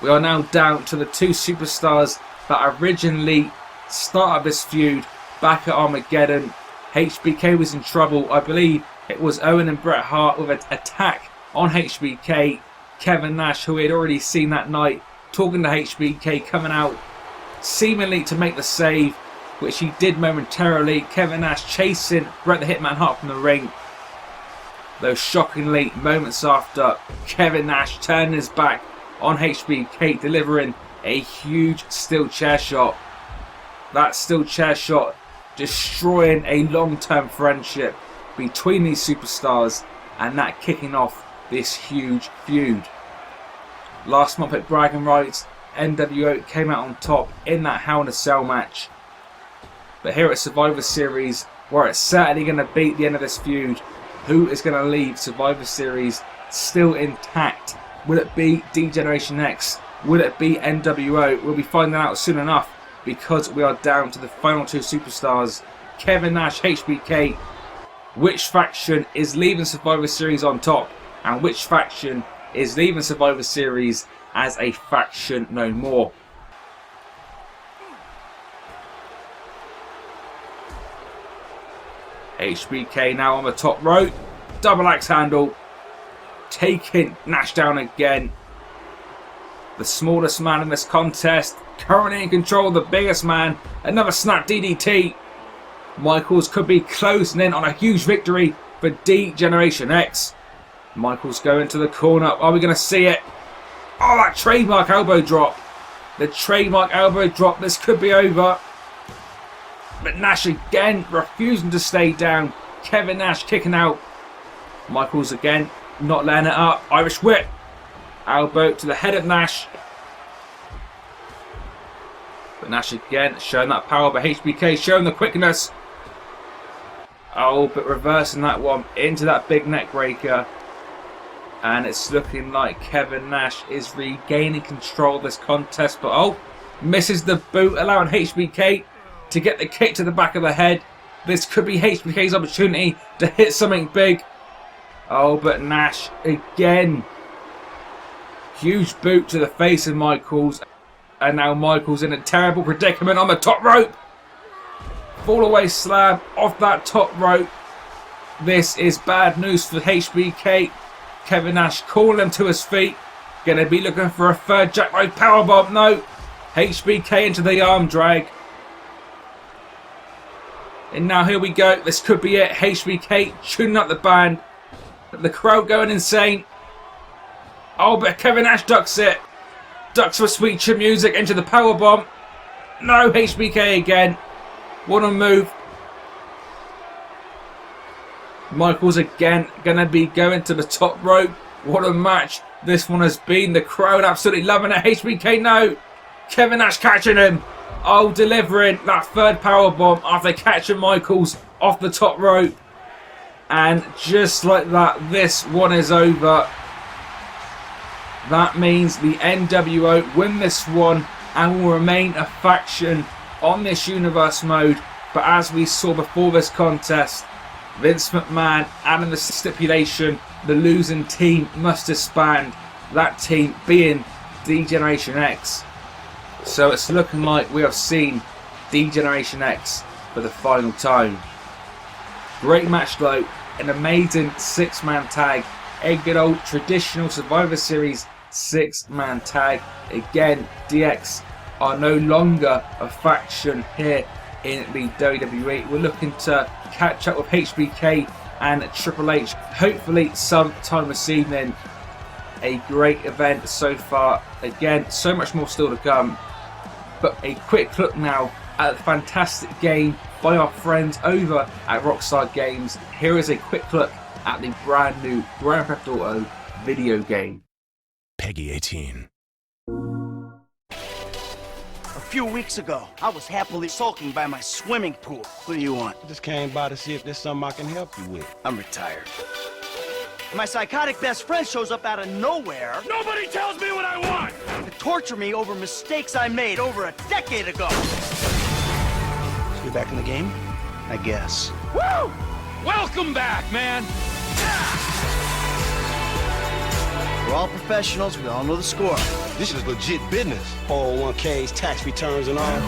We are now down to the two superstars that originally started this feud back at Armageddon. HBK was in trouble. I believe it was Owen and Bret Hart with an attack on HBK. Kevin Nash, who we had already seen that night, talking to HBK, coming out seemingly to make the save, which he did momentarily. Kevin Nash chasing Bret the Hitman Hart from the ring. Though shockingly, moments after, Kevin Nash turned his back on HBK, delivering a huge steel chair shot. That steel chair shot destroying a long-term friendship between these superstars, and that kicking off this huge feud. Last month at Bragging Rights, NWO came out on top in that Hell in a Cell match. But here at Survivor Series, where it's certainly going to be at the end of this feud, who is going to leave Survivor Series still intact? Will it be D-Generation X? Will it be NWO? We'll be finding out soon enough, because we are down to the final two superstars, Kevin Nash, HBK. Which faction is leaving Survivor Series on top, and which faction is leaving Survivor Series as a faction no more? HBK now on the top rope, double axe handle, taking Nash down again. The smallest man in this contest, currently in control of the biggest man. Another snap DDT. Michaels could be closing in on a huge victory for D-Generation X. Michaels going to the corner. Are we going to see it? Oh, that trademark elbow drop. The trademark elbow drop. This could be over. But Nash again refusing to stay down. Kevin Nash kicking out. Michaels again not letting it up. Irish whip. Elbow to the head of Nash. But Nash again showing that power, but HBK showing the quickness. Oh, but reversing that one into that big neck breaker. And it's looking like Kevin Nash is regaining control of this contest. But oh, misses the boot, allowing HBK to get the kick to the back of the head. This could be HBK's opportunity to hit something big. Oh, but Nash again. Huge boot to the face of Michaels. And now Michaels in a terrible predicament on the top rope. Fall away slam off that top rope. This is bad news for HBK. Kevin Nash calling him to his feet. Going to be looking for a third jackknife powerbomb. No. HBK into the arm drag. And now here we go. This could be it. HBK tuning up the band. The crowd going insane. Oh, but Kevin Nash ducks it. Ducks for sweet chin music into the powerbomb. No, HBK again. What a move. Michaels again going to be going to the top rope. What a match this one has been. The crowd absolutely loving it. HBK, no. Kevin Nash catching him. Oh, delivering that third powerbomb after catching Michaels off the top rope. And just like that, this one is over. That means the NWO win this one and will remain a faction on this universe mode. But as we saw before this contest, Vince McMahon adding the stipulation, the losing team must disband. That team being D-Generation X. So it's looking like we have seen D-Generation X for the final time. Great match though, an amazing 6-man tag, a good old traditional Survivor Series 6-man tag. Again, DX are no longer a faction here in the WWE. We're looking to catch up with HBK and Triple H hopefully sometime this evening. A great event so far. Again, so much more still to come. But a quick look now at the fantastic game by our friends over at Rockstar Games. Here is a quick look at the brand new Grand Theft Auto video game. Peggy 18. A few weeks ago, I was happily sulking by my swimming pool. What do you want? Just came by to see if there's something I can help you with. I'm retired. My psychotic best friend shows up out of nowhere. Nobody tells me what I want! To torture me over mistakes I made over a decade ago. So you're back in the game? I guess. Woo! Welcome back, man! We're all professionals. We all know the score. This is legit business. 401ks, tax returns, and all.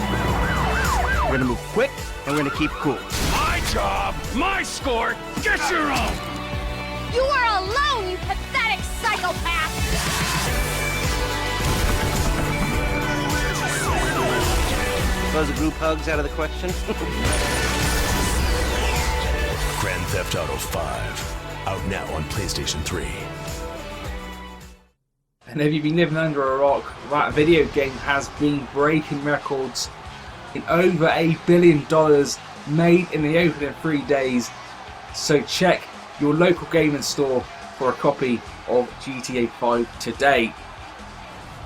We're gonna move quick, and we're gonna keep cool. My job, my score, get your own! You are alone, you pathetic psychopath! Throws the group hugs out of the question. Grand Theft Auto 5. Out now on PlayStation 3. And if you've been living under a rock, that video game has been breaking records in over $1 billion made in the opening 3 days. So check your local gaming store for a copy of GTA 5 today.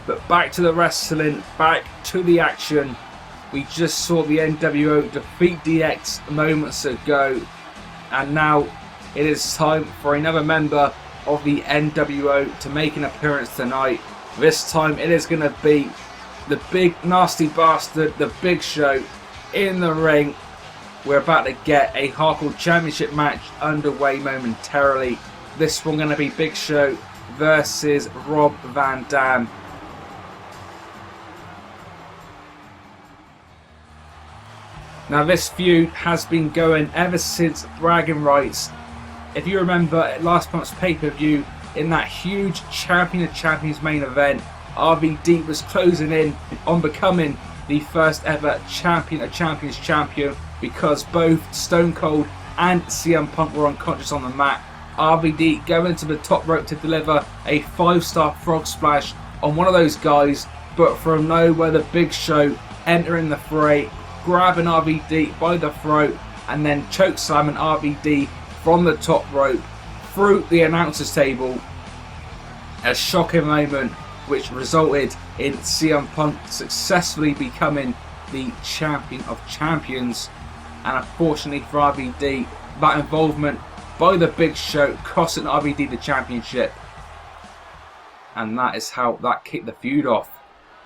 But back to the wrestling, back to the action. We just saw the NWO defeat DX moments ago, and now it is time for another member of the NWO to make an appearance tonight. This time it is going to be the big nasty bastard, the Big Show, in the ring. We're about to get a Hardcore Championship match underway momentarily. This one going to be Big Show versus Rob Van Damme. Now this feud has been going ever since bragging rights. If you remember at last month's pay-per-view, in that huge Champion of Champions main event, RVD was closing in on becoming the first ever Champion of Champions champion because both Stone Cold and CM Punk were unconscious on the mat. RVD going to the top rope to deliver a 5-star frog splash on one of those guys, but from nowhere the Big Show entering the fray, grabbing RVD by the throat and then choke slamming RVD from the top rope through the announcer's table. A shocking moment which resulted in CM Punk successfully becoming the Champion of Champions. And unfortunately for RVD, that involvement by the Big Show, costing RVD the championship. And that is how that kicked the feud off.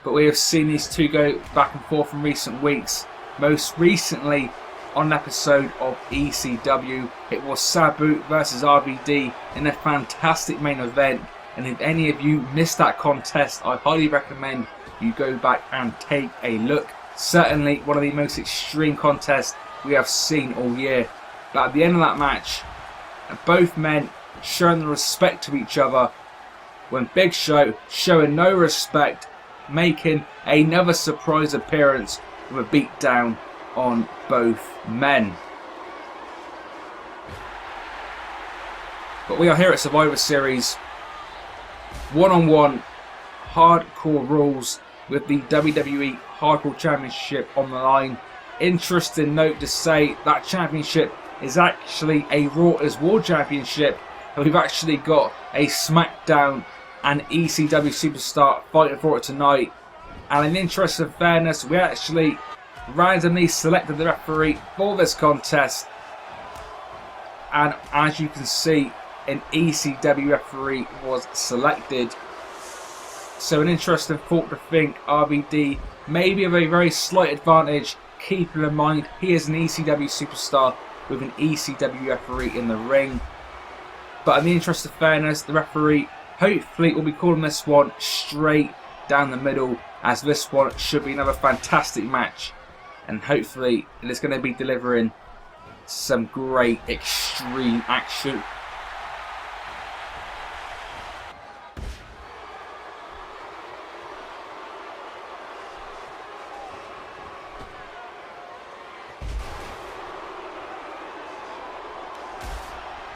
But we have seen these two go back and forth in recent weeks. Most recently on an episode of ECW, it was Sabu versus RVD in a fantastic main event. And if any of you missed that contest, I highly recommend you go back and take a look. Certainly one of the most extreme contests we have seen all year. But at the end of that match, both men showing the respect to each other, when Big Show showing no respect, making another surprise appearance with a beatdown on both men. But we are here at Survivor Series, one-on-one hardcore rules with the WWE Hardcore Championship on the line. Interesting note to say that championship is actually a Raw is War Championship, and we've actually got a SmackDown and ECW superstar fighting for it tonight. And in the interest of fairness, we actually randomly selected the referee for this contest, and as you can see, an ECW referee was selected. So an interesting thought to think, RVD maybe have a very slight advantage, keeping in mind he is an ECW superstar with an ECW referee in the ring. But in the interest of fairness, the referee hopefully will be calling this one straight down the middle, as this one should be another fantastic match, and hopefully it is going to be delivering some great extreme action.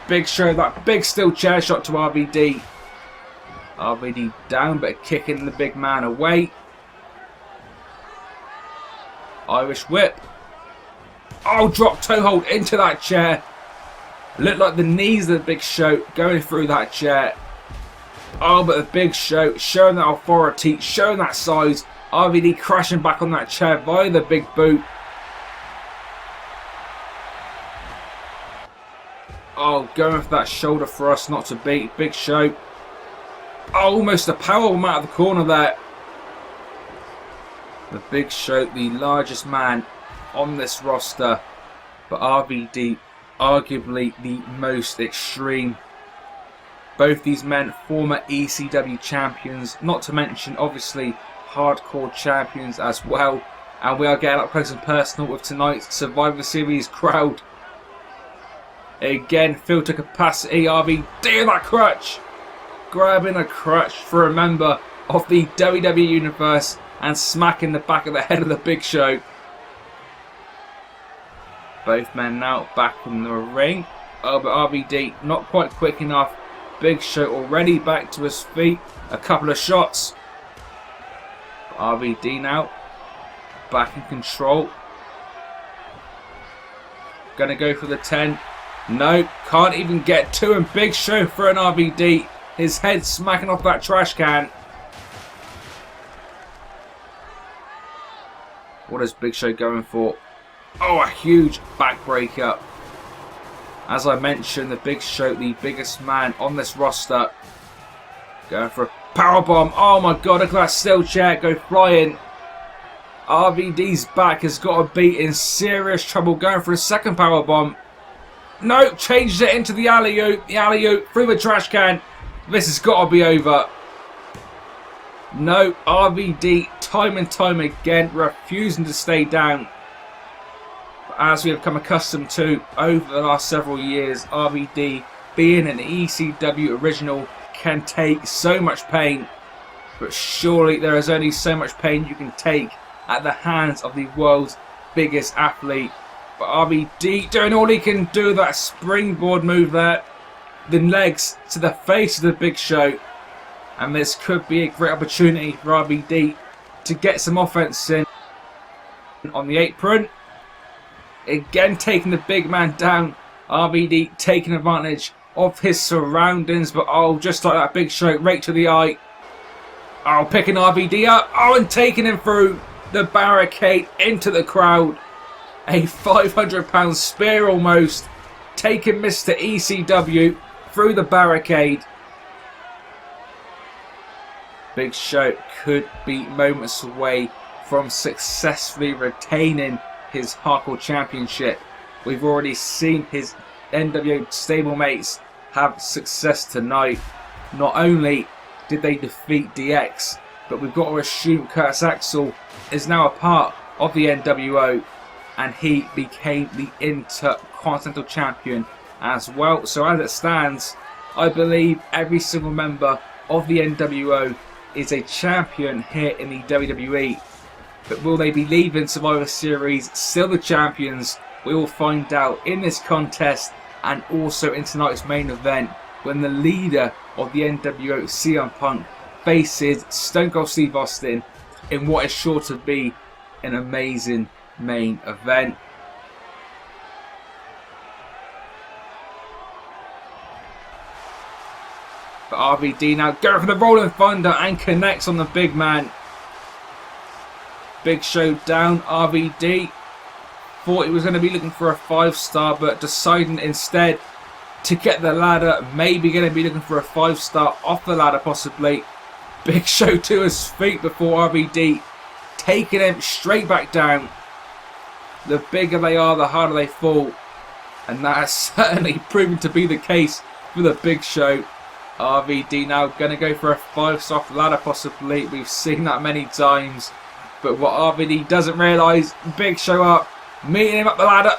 Big Show, that big steel chair shot to RVD. RVD down, but kicking the big man away. Irish whip. Oh, drop toe hold into that chair. Looked like the knees of the Big Show going through that chair. Oh, but the Big Show showing that authority, showing that size. RVD crashing back on that chair via the big boot. Oh, going for that shoulder thrust, not to beat. Big Show. Oh, almost a powerbomb out of the corner there. The Big Show, the largest man on this roster, but RVD arguably the most extreme. Both these men former ECW champions, not to mention obviously hardcore champions as well. And we are getting up close and personal with tonight's Survivor Series crowd. Again, filled to capacity. RVD that crutch, grabbing a crutch for a member of the WWE Universe and smacking the back of the head of the Big Show. Both men now back in the ring. Oh, but RVD not quite quick enough. Big Show already back to his feet. A couple of shots. RVD now back in control. Gonna go for the 10. No, can't even get to him. Big Show for an RVD. His head smacking off that trash can. What is Big Show going for? Oh, a huge backbreaker. As I mentioned, the Big Show, the biggest man on this roster, going for a powerbomb. Oh my god, look at that steel chair go flying. RVD's back has got to be in serious trouble, going for a second powerbomb. No, changes it into the alley-oop. The alley-oop through the trash can. This has got to be over. No, RVD time and time again refusing to stay down. But as we have become accustomed to over the last several years, RVD being an ECW original can take so much pain. But surely there is only so much pain you can take at the hands of the world's biggest athlete. But RVD doing all he can do, that springboard move there. The legs to the face of the Big Show. And this could be a great opportunity for RVD to get some offense in. On the apron. Again taking the big man down. RVD taking advantage of his surroundings. But oh, just like that Big Show, right to the eye. Oh, picking RVD up. Oh, and taking him through the barricade into the crowd. A 500-pound spear almost. taking Mr. ECW through the barricade. Big Show could be moments away from successfully retaining his Hardcore Championship. We've already seen his NWO stablemates have success tonight. Not only did they defeat DX, but we've got to assume Curtis Axel is now a part of the NWO, and he became the Intercontinental Champion as well. So as it stands, I believe every single member of the NWO is a champion here in the WWE. But will they be leaving Survivor Series still the champions? We will find out in this contest and also in tonight's main event when the leader of the NWO, CM Punk, faces Stone Cold Steve Austin in what is sure to be an amazing main event. But RVD now going for the Rolling Thunder and connects on the big man. Big Show down. RVD thought he was going to be looking for a 5-star, but deciding instead to get the ladder. Maybe going to be looking for a 5-star off the ladder possibly. Big Show to his feet before RVD taking him straight back down. The bigger they are, the harder they fall. And that has certainly proven to be the case for the Big Show. RVD now going to go for a 5-star off the ladder possibly. We've seen that many times. But what RVD doesn't realise, Big Show up, meeting him up the ladder.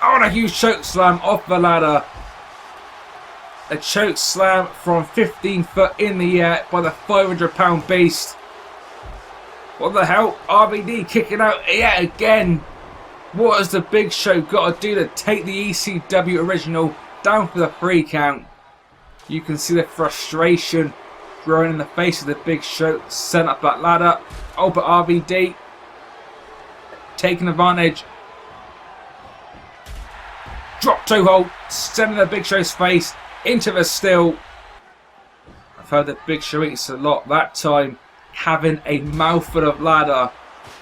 Oh, and a huge choke slam off the ladder. A choke slam from 15 foot in the air by the 500-pound beast. What the hell? RVD kicking out yet again. What has the Big Show got to do to take the ECW original down for the 3 count? You can see the frustration growing in the face of the Big Show. Sent up that ladder. Oh, but RVD taking advantage. Drop toe hold. Sending the Big Show's face into the still. I've heard the Big Show eats a lot. That time having a mouthful of ladder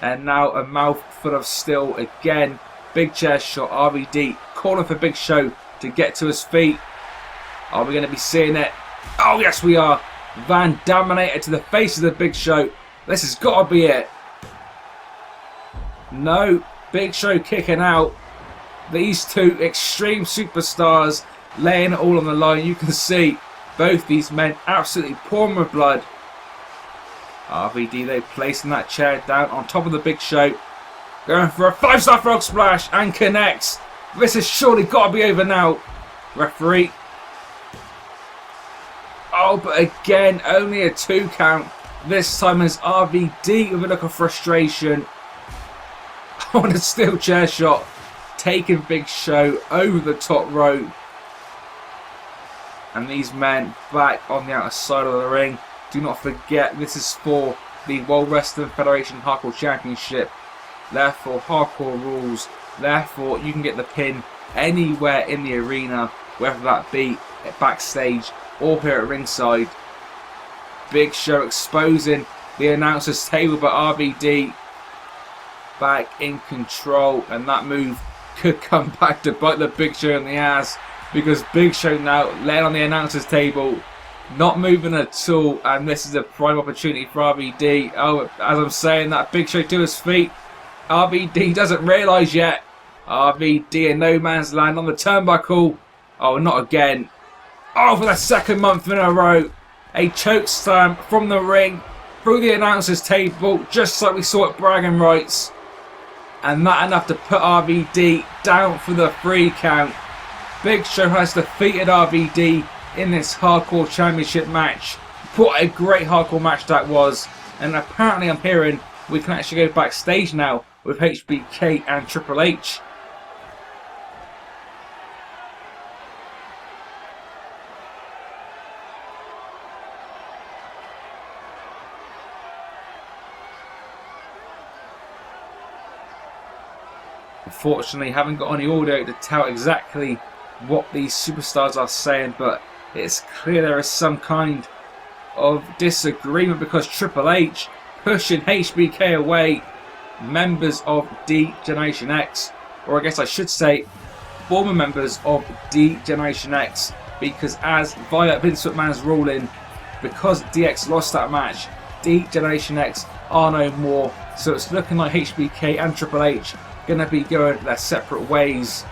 and now a mouthful of still again. Big chair shot. RVD calling for Big Show to get to his feet. Are we going to be seeing it? Oh yes we are. Van Damme to the face of the Big Show. This has got to be it. No. Big Show kicking out. These two extreme superstars laying it all on the line. You can see both these men absolutely pouring with blood. RVD though placing that chair down on top of the Big Show. Going for a 5-star frog splash and connects. This has surely got to be over now. Referee. Oh, but again, only a 2 count. This time as RVD with a look of frustration. On a steel chair shot. Taking Big Show over the top rope. And these men back on the outer side of the ring. Do not forget, this is for the World Wrestling Federation Hardcore Championship. Therefore, hardcore rules. Therefore, you can get the pin anywhere in the arena, whether that be backstage or here at ringside. Big Show exposing the announcer's table, but RVD back in control, and that move could come back to bite the Big Show in the ass, because Big Show now laying on the announcer's table, not moving at all, and this is a prime opportunity for RVD. Oh, as I'm saying that, Big Show to his feet. RVD doesn't realise yet. RVD in no man's land on the turnbuckle. Oh, not again. Oh, for the 2nd month in a row. A choke slam from the ring through the announcer's table, just like we saw at Bragging Rights. And that enough to put RVD down for the 3 count. Big Show has defeated RVD in this Hardcore Championship match. What a great Hardcore match that was. And apparently I'm hearing we can actually go backstage now with HBK and Triple H. Unfortunately, haven't got any audio to tell exactly what these superstars are saying, but it's clear there is some kind of disagreement because Triple H pushing HBK away, members of D Generation X, or I guess I should say former members of D-Generation X, because as via Vince McMahon's ruling, because DX lost that match, D-Generation X are no more. So it's looking like HBK and Triple H going to be going their separate ways.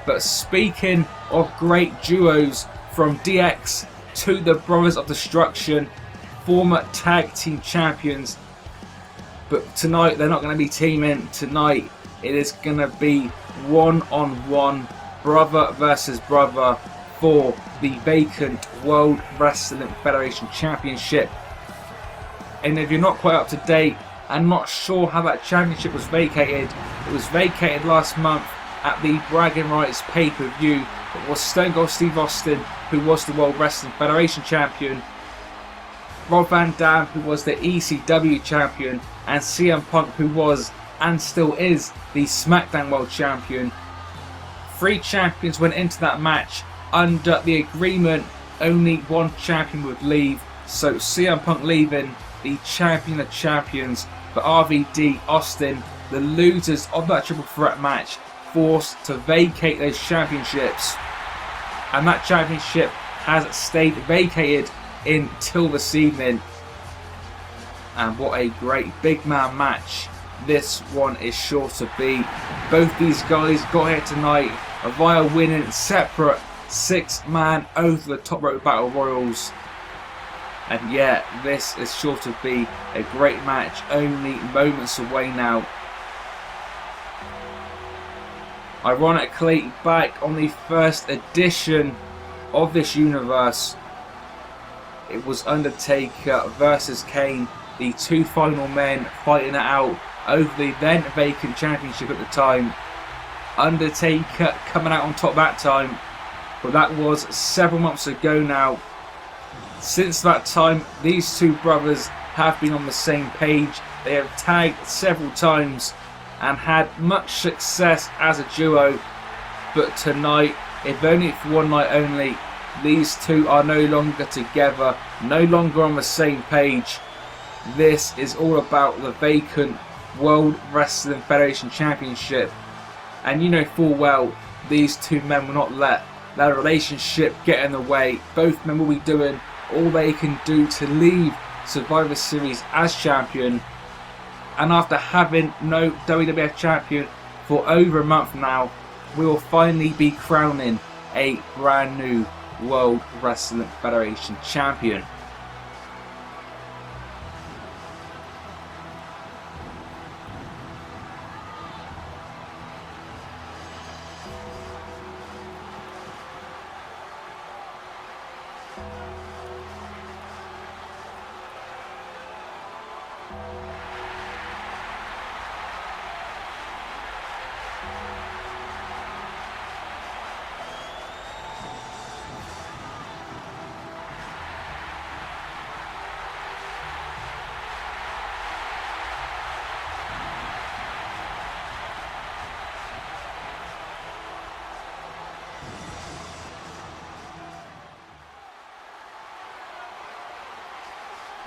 But speaking of great duos, from DX to the Brothers of Destruction, former tag team champions. But tonight they're not going to be teaming. Tonight it is going to be one-on-one, brother versus brother, for the vacant World Wrestling Federation Championship. And if you're not quite up to date and not sure how that championship was vacated, it was vacated last month at the Bragging Rights pay-per-view. It was Stone Cold Steve Austin, who was the World Wrestling Federation Champion, Rob Van Damme, who was the ECW Champion, and CM Punk, who was and still is the SmackDown World Champion. 3 champions went into that match. Under the agreement, only one champion would leave, so CM Punk leaving, the champion of champions, but RVD, Austin, the losers of that triple threat match, forced to vacate those championships. And that championship has stayed vacated until this evening. And what a great big man match this one is sure to be. Both these guys got here tonight via winning separate 6-man over the top rope battle royals. And yeah, this is sure to be a great match, only moments away now. Ironically, back on the first edition of this universe, it was Undertaker versus Kane, the 2 final men fighting it out over the then vacant championship at the time. Undertaker coming out on top that time, but that was several months ago now. Since that time, these 2 brothers have been on the same page. They have tagged several times and had much success as a duo, but tonight, if only for one night only, these 2 are no longer together, no longer on the same page. This is all about the vacant World Wrestling Federation Championship, and you know full well these 2 men will not let their relationship get in the way. Both men will be doing all they can do to leave Survivor Series as champion, and after having no WWF champion for over a month now, we will finally be crowning a brand new World Wrestling Federation champion.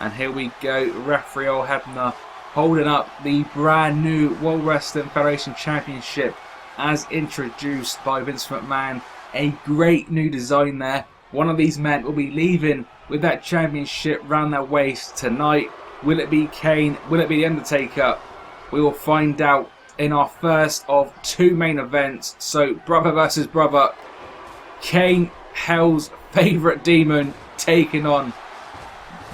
And here we go, referee Earl Hebner holding up the brand new World Wrestling Federation Championship as introduced by Vince McMahon. A great new design there. One of these men will be leaving with that championship round their waist tonight. Will it be Kane? Will it be The Undertaker? We will find out in our first of 2 main events. So brother versus brother. Kane, Hell's favourite demon, taking on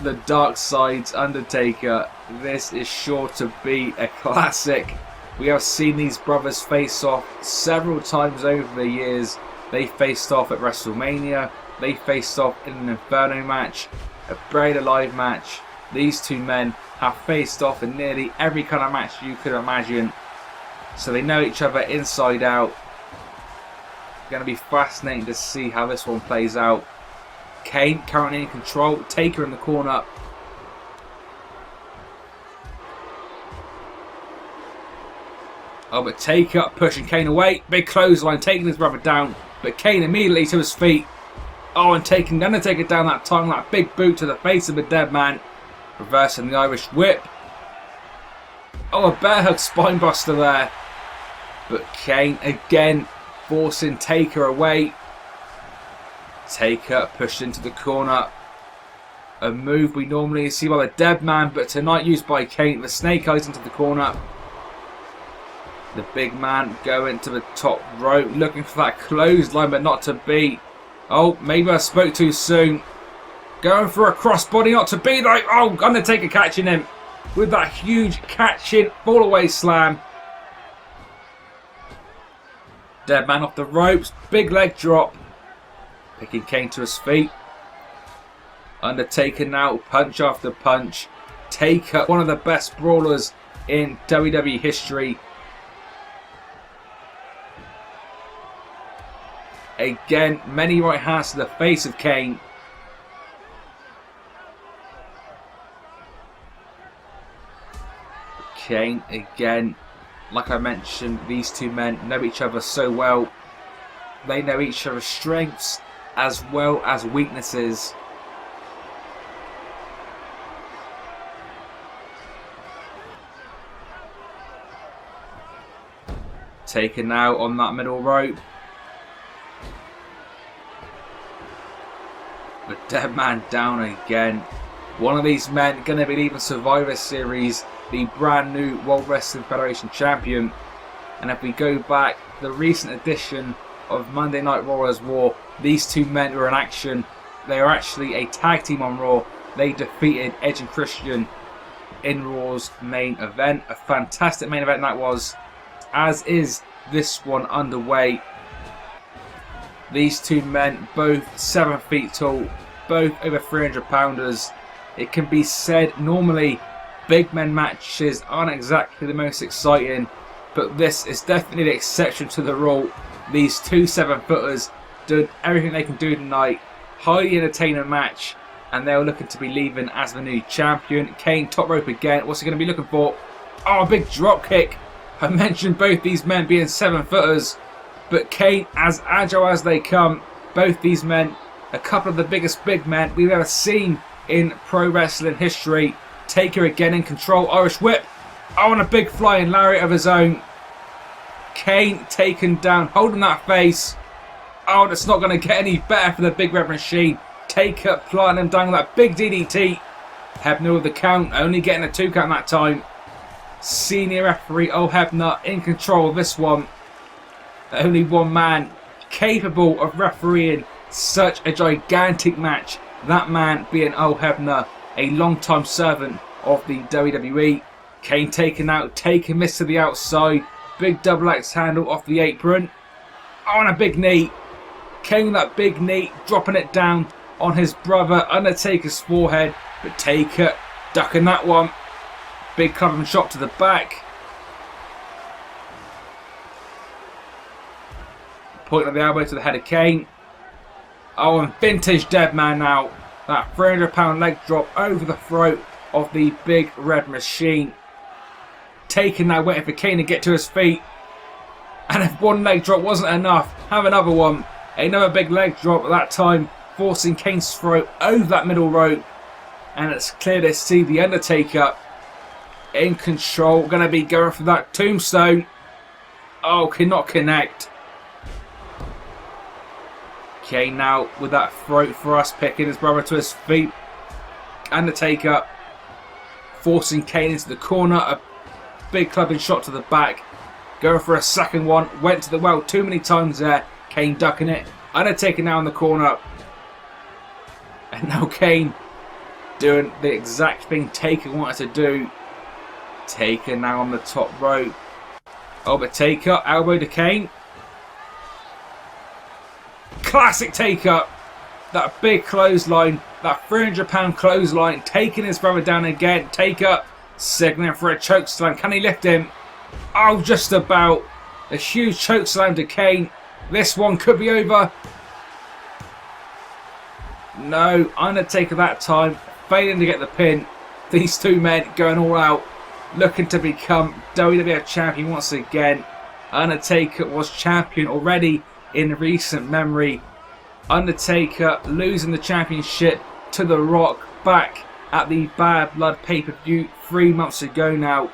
the Dark Side's Undertaker. This is sure to be a classic. We have seen these brothers face off several times over the years. They faced off at WrestleMania. They faced off in an Inferno match, a Buried Alive match. These 2 men have faced off in nearly every kind of match you could imagine. So they know each other inside out. Going to be fascinating to see how this one plays out. Kane currently in control, Taker in the corner. Oh, but Taker pushing Kane away. Big clothesline, taking his brother down. But Kane immediately to his feet. Oh, and taking the Undertaker down that time, that big boot to the face of the dead man. Reversing the Irish whip. Oh, a bear hug spinebuster there. But Kane again forcing Taker away. Taker pushed into the corner. A move we normally see by the dead man, but tonight used by Kane. The snake eyes into the corner. The big man going to the top rope, looking for that clothesline, but not to be. Oh, maybe I spoke too soon. Going for a crossbody, not to be. Like, oh, Undertaker catching him with that huge catching fall away slam. Dead man off the ropes, big leg drop. Picking Kane to his feet. Undertaker now, punch after punch. Taker, one of the best brawlers in WWE history. Again, many right hands to the face of Kane. Kane again. Like I mentioned, these two men know each other so well. They know each other's strengths as well as weaknesses. Taker now on that middle rope. The dead man down again. One of these men going to be leaving Survivor Series, the brand new World Wrestling Federation champion. And if we go back, the recent edition of Monday Night Raw as Raw, these two men were in action. They are actually a tag team on Raw. They defeated Edge and Christian in Raw's main event. A fantastic main event that was, as is this one underway. These two men, both 7 feet tall, both over 300 pounders. It can be said normally big men matches aren't exactly the most exciting, but this is definitely the exception to the rule. These two 7-footers did everything they can do tonight. Highly entertaining match, and they're looking to be leaving as the new champion. Kane top rope again. What's he going to be looking for? Oh, a big drop kick. I mentioned both these men being 7-footers, but Kane as agile as they come. Both these men, a couple of the biggest big men we've ever seen in pro wrestling history. Taker again in control. Irish whip. Oh, and a big flying lariat of his own. Kane taken down, holding that face. Oh, that's not going to get any better for the Big Red Machine. Taker planting him down with that big DDT. Hebner with the count, only getting a 2 count that time. Senior referee, Hebner, in control of this one. Only one man capable of refereeing such a gigantic match. That man being Hebner, a long-time servant of the WWE. Kane taken out, Taker missed to the outside. Big double axe handle off the apron. Oh, and a big knee. Kane with that big knee, dropping it down on his brother Undertaker's forehead. But Taker ducking that one. Big clubbing shot to the back. Point of the elbow to the head of Kane. Oh, and vintage dead man now. That 300-pound leg drop over the throat of the Big Red Machine. Taking now, waiting for Kane to get to his feet. And if one leg drop wasn't enough, have another one. Another big leg drop at that time, forcing Kane's throat over that middle rope. And it's clear to see the Undertaker in control. Going to be going for that tombstone. Oh, cannot connect. Kane now with that throat thrust, picking his brother to his feet. Undertaker forcing Kane into the corner. A big clubbing shot to the back. Going for a second one. Went to the well too many times there. Kane ducking it. Undertaker now in the corner. And now Kane doing the exact thing Taker wanted to do. Taker now on the top rope. Oh, but Taker, elbow to Kane. Classic Taker. That big clothesline. That 300-pound clothesline. Taking his brother down again. Taker signaling for a chokeslam. Can he lift him? Oh, just about. A huge chokeslam to Kane. This one could be over. No, Undertaker that time failing to get the pin. These two men going all out, looking to become WWF champion once again. Undertaker was champion already in recent memory. Undertaker losing the championship to The Rock back at the Bad Blood pay-per-view 3 months ago now.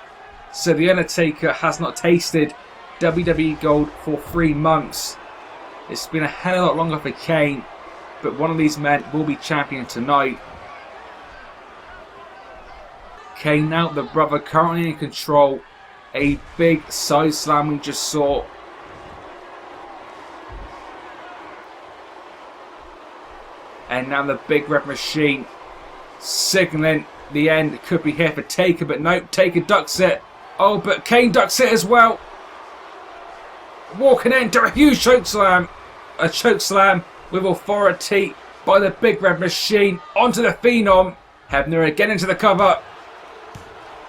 So the Undertaker has not tasted WWE Gold for 3 months. It's been a hell of a lot longer for Kane, but one of these men will be champion tonight. Kane now, the brother, currently in control. A big side slam we just saw. And now the big red machine signaling the end. It could be here for Taker, but nope, Taker ducks it. Oh, but Kane ducks it as well. Walking into a huge choke slam. A choke slam with authority by the big red machine onto the Phenom. Hebner again into the cover.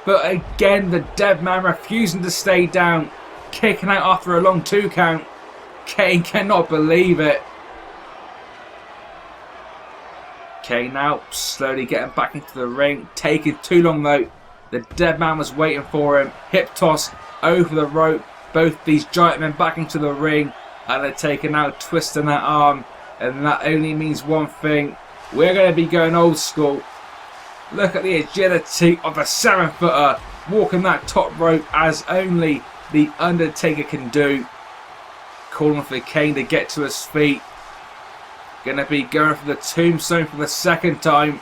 But again, the dead man refusing to stay down. Kicking out after a long 2 count. Kane cannot believe it. Kane now slowly getting back into the ring. Taking too long though. The dead man was waiting for him. Hip toss over the rope. Both these giant men back into the ring. Undertaker now twisting that arm. And that only means one thing. We're going to be going old school. Look at the agility of the 7-footer. Walking that top rope as only the Undertaker can do. Calling for Kane to get to his feet. Going to be going for the tombstone for the second time.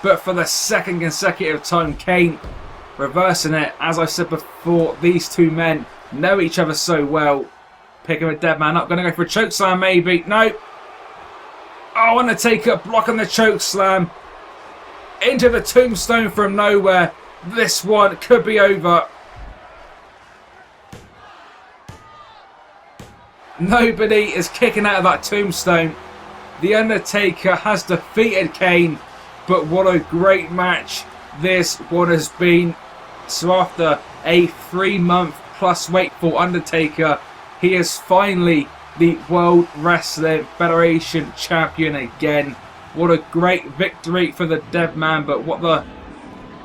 But for the second consecutive time, Kane reversing it. As I said before, these two men know each other so well. Picking a dead man up. Going to go for a choke slam maybe. No. Oh, Undertaker blocking the choke slam. Into the tombstone from nowhere. This one could be over. Nobody is kicking out of that tombstone. The Undertaker has defeated Kane. But what a great match this one has been. So after a 3-month plus wait for Undertaker, he is finally the World Wrestling Federation champion again. What a great victory for the dead man. But what the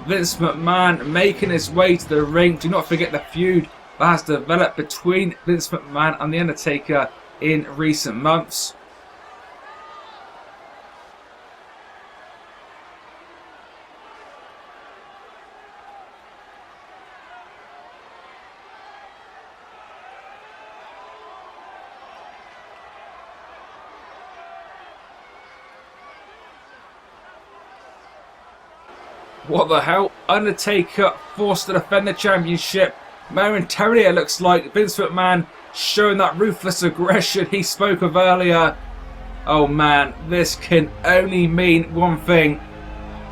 Vince McMahon making his way to the ring. Do not forget the feud that has developed between Vince McMahon and the Undertaker in recent months. What the hell? Undertaker forced to defend the championship. Momentarily it looks like Vince McMahon showing that ruthless aggression he spoke of earlier. Oh man, this can only mean one thing.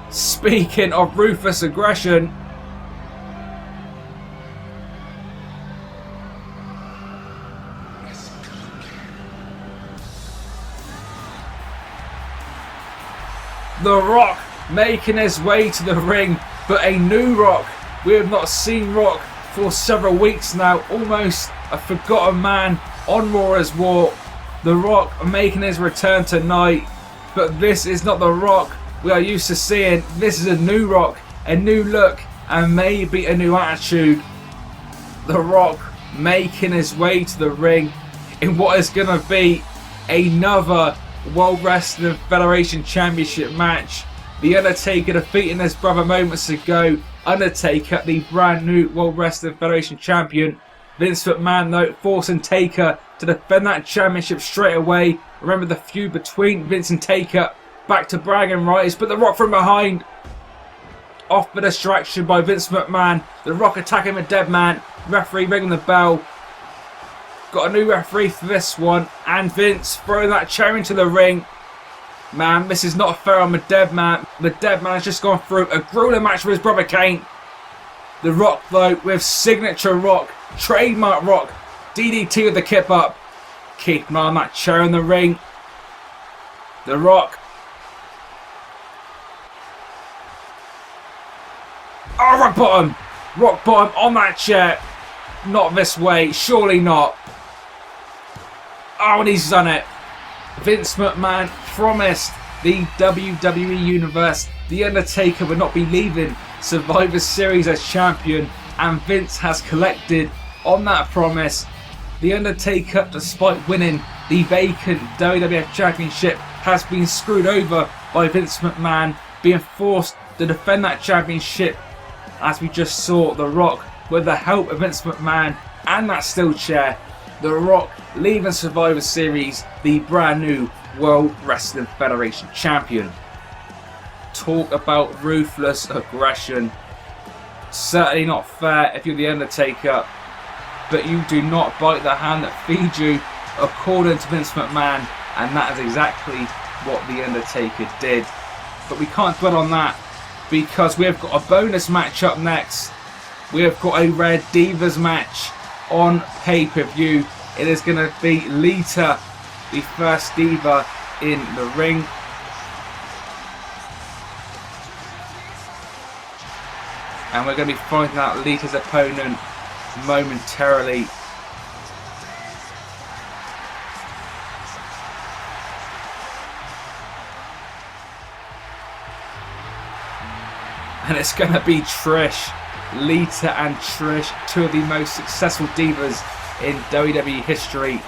Speaking of ruthless aggression, The Rock making his way to the ring, but a new Rock. We have not seen Rock for several weeks now, almost a forgotten man on Raw as War. The Rock making his return tonight, but this is not the Rock we are used to seeing. This is a new Rock, a new look, and maybe a new attitude. The Rock making his way to the ring in what is going to be another World Wrestling Federation Championship match. The Undertaker defeating his brother moments ago. Undertaker, the brand new World Wrestling Federation Champion. Vince McMahon, though, forcing Taker to defend that championship straight away. Remember the feud between Vince and Taker. Back to bragging rights, but The Rock from behind. Off the distraction by Vince McMahon. The Rock attacking the dead man. Referee ringing the bell. Got a new referee for this one. And Vince throwing that chair into the ring. Man, this is not fair on the dead man. The dead man has just gone through a grueling match with his brother Kane. The Rock, though, with signature Rock, trademark Rock, DDT with the kip up. Keep an eye on that chair in the ring. The Rock. Oh, rock bottom. Rock bottom on that chair. Not this way. Surely not. Oh, and he's done it. Vince McMahon promised the WWE Universe the Undertaker would not be leaving Survivor Series as champion, and Vince has collected on that promise. The Undertaker, despite winning the vacant WWF Championship, has been screwed over by Vince McMahon, being forced to defend that championship, as we just saw The Rock, with the help of Vince McMahon and that steel chair, The Rock leaving Survivor Series the brand new World Wrestling Federation champion. Talk about ruthless aggression. Certainly not fair if you're the Undertaker, but you do not bite the hand that feeds you, according to Vince McMahon, and that is exactly what the Undertaker did. But we can't dwell on that, because we have got a bonus match up next. We have got a Rare Divas match on pay-per-view. It is going to be Lita, the first diva in the ring. And we're going to be finding out Lita's opponent momentarily. And it's going to be Trish. Lita and Trish, two of the most successful divas in WWE history,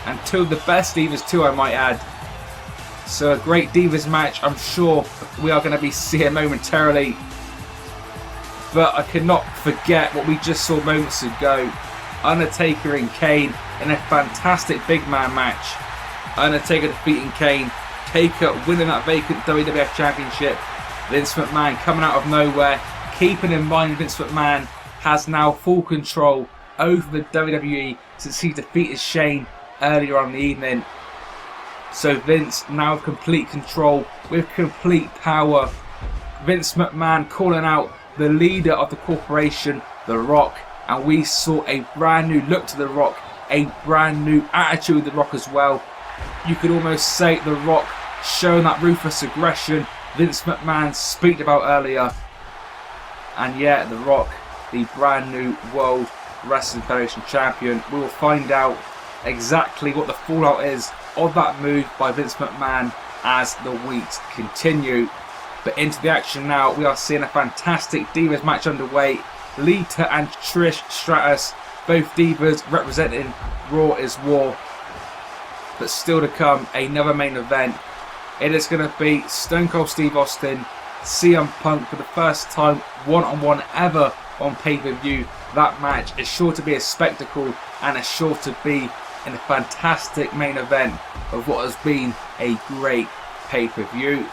and two of the best divas too, I might add. So a great divas match I'm sure we are going to be seeing momentarily. But I cannot forget what we just saw moments ago. Undertaker and Kane in a fantastic big man match. Undertaker defeating Kane, Taker winning that vacant WWF Championship. Vince McMahon coming out of nowhere, keeping in mind Vince McMahon has now full control over the WWE since he defeated Shane earlier on in the evening. So Vince now with complete control, with complete power. Vince McMahon calling out the leader of the corporation, The Rock, and we saw a brand new look to The Rock, a brand new attitude with The Rock as well. You could almost say The Rock showing that ruthless aggression Vince McMahon spoke about earlier. And yeah, The Rock, the brand new World Wrestling Federation champion. We will find out exactly what the fallout is of that move by Vince McMahon as the weeks continue. But into the action now, we are seeing a fantastic Divas match underway. Lita and Trish Stratus, both Divas representing Raw is War. But still to come, another main event. It is going to be Stone Cold Steve Austin, CM Punk for the first time one-on-one ever on pay-per-view. That match is sure to be a spectacle and is sure to be in a fantastic main event of what has been a great pay-per-view.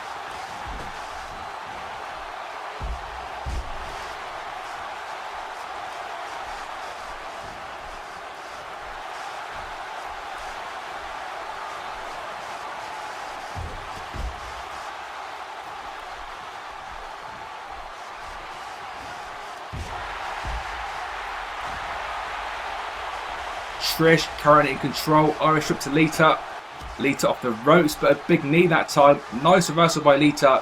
Trish currently in control. Irish whip to Lita. Lita off the ropes, but a big knee that time. Nice reversal by Lita.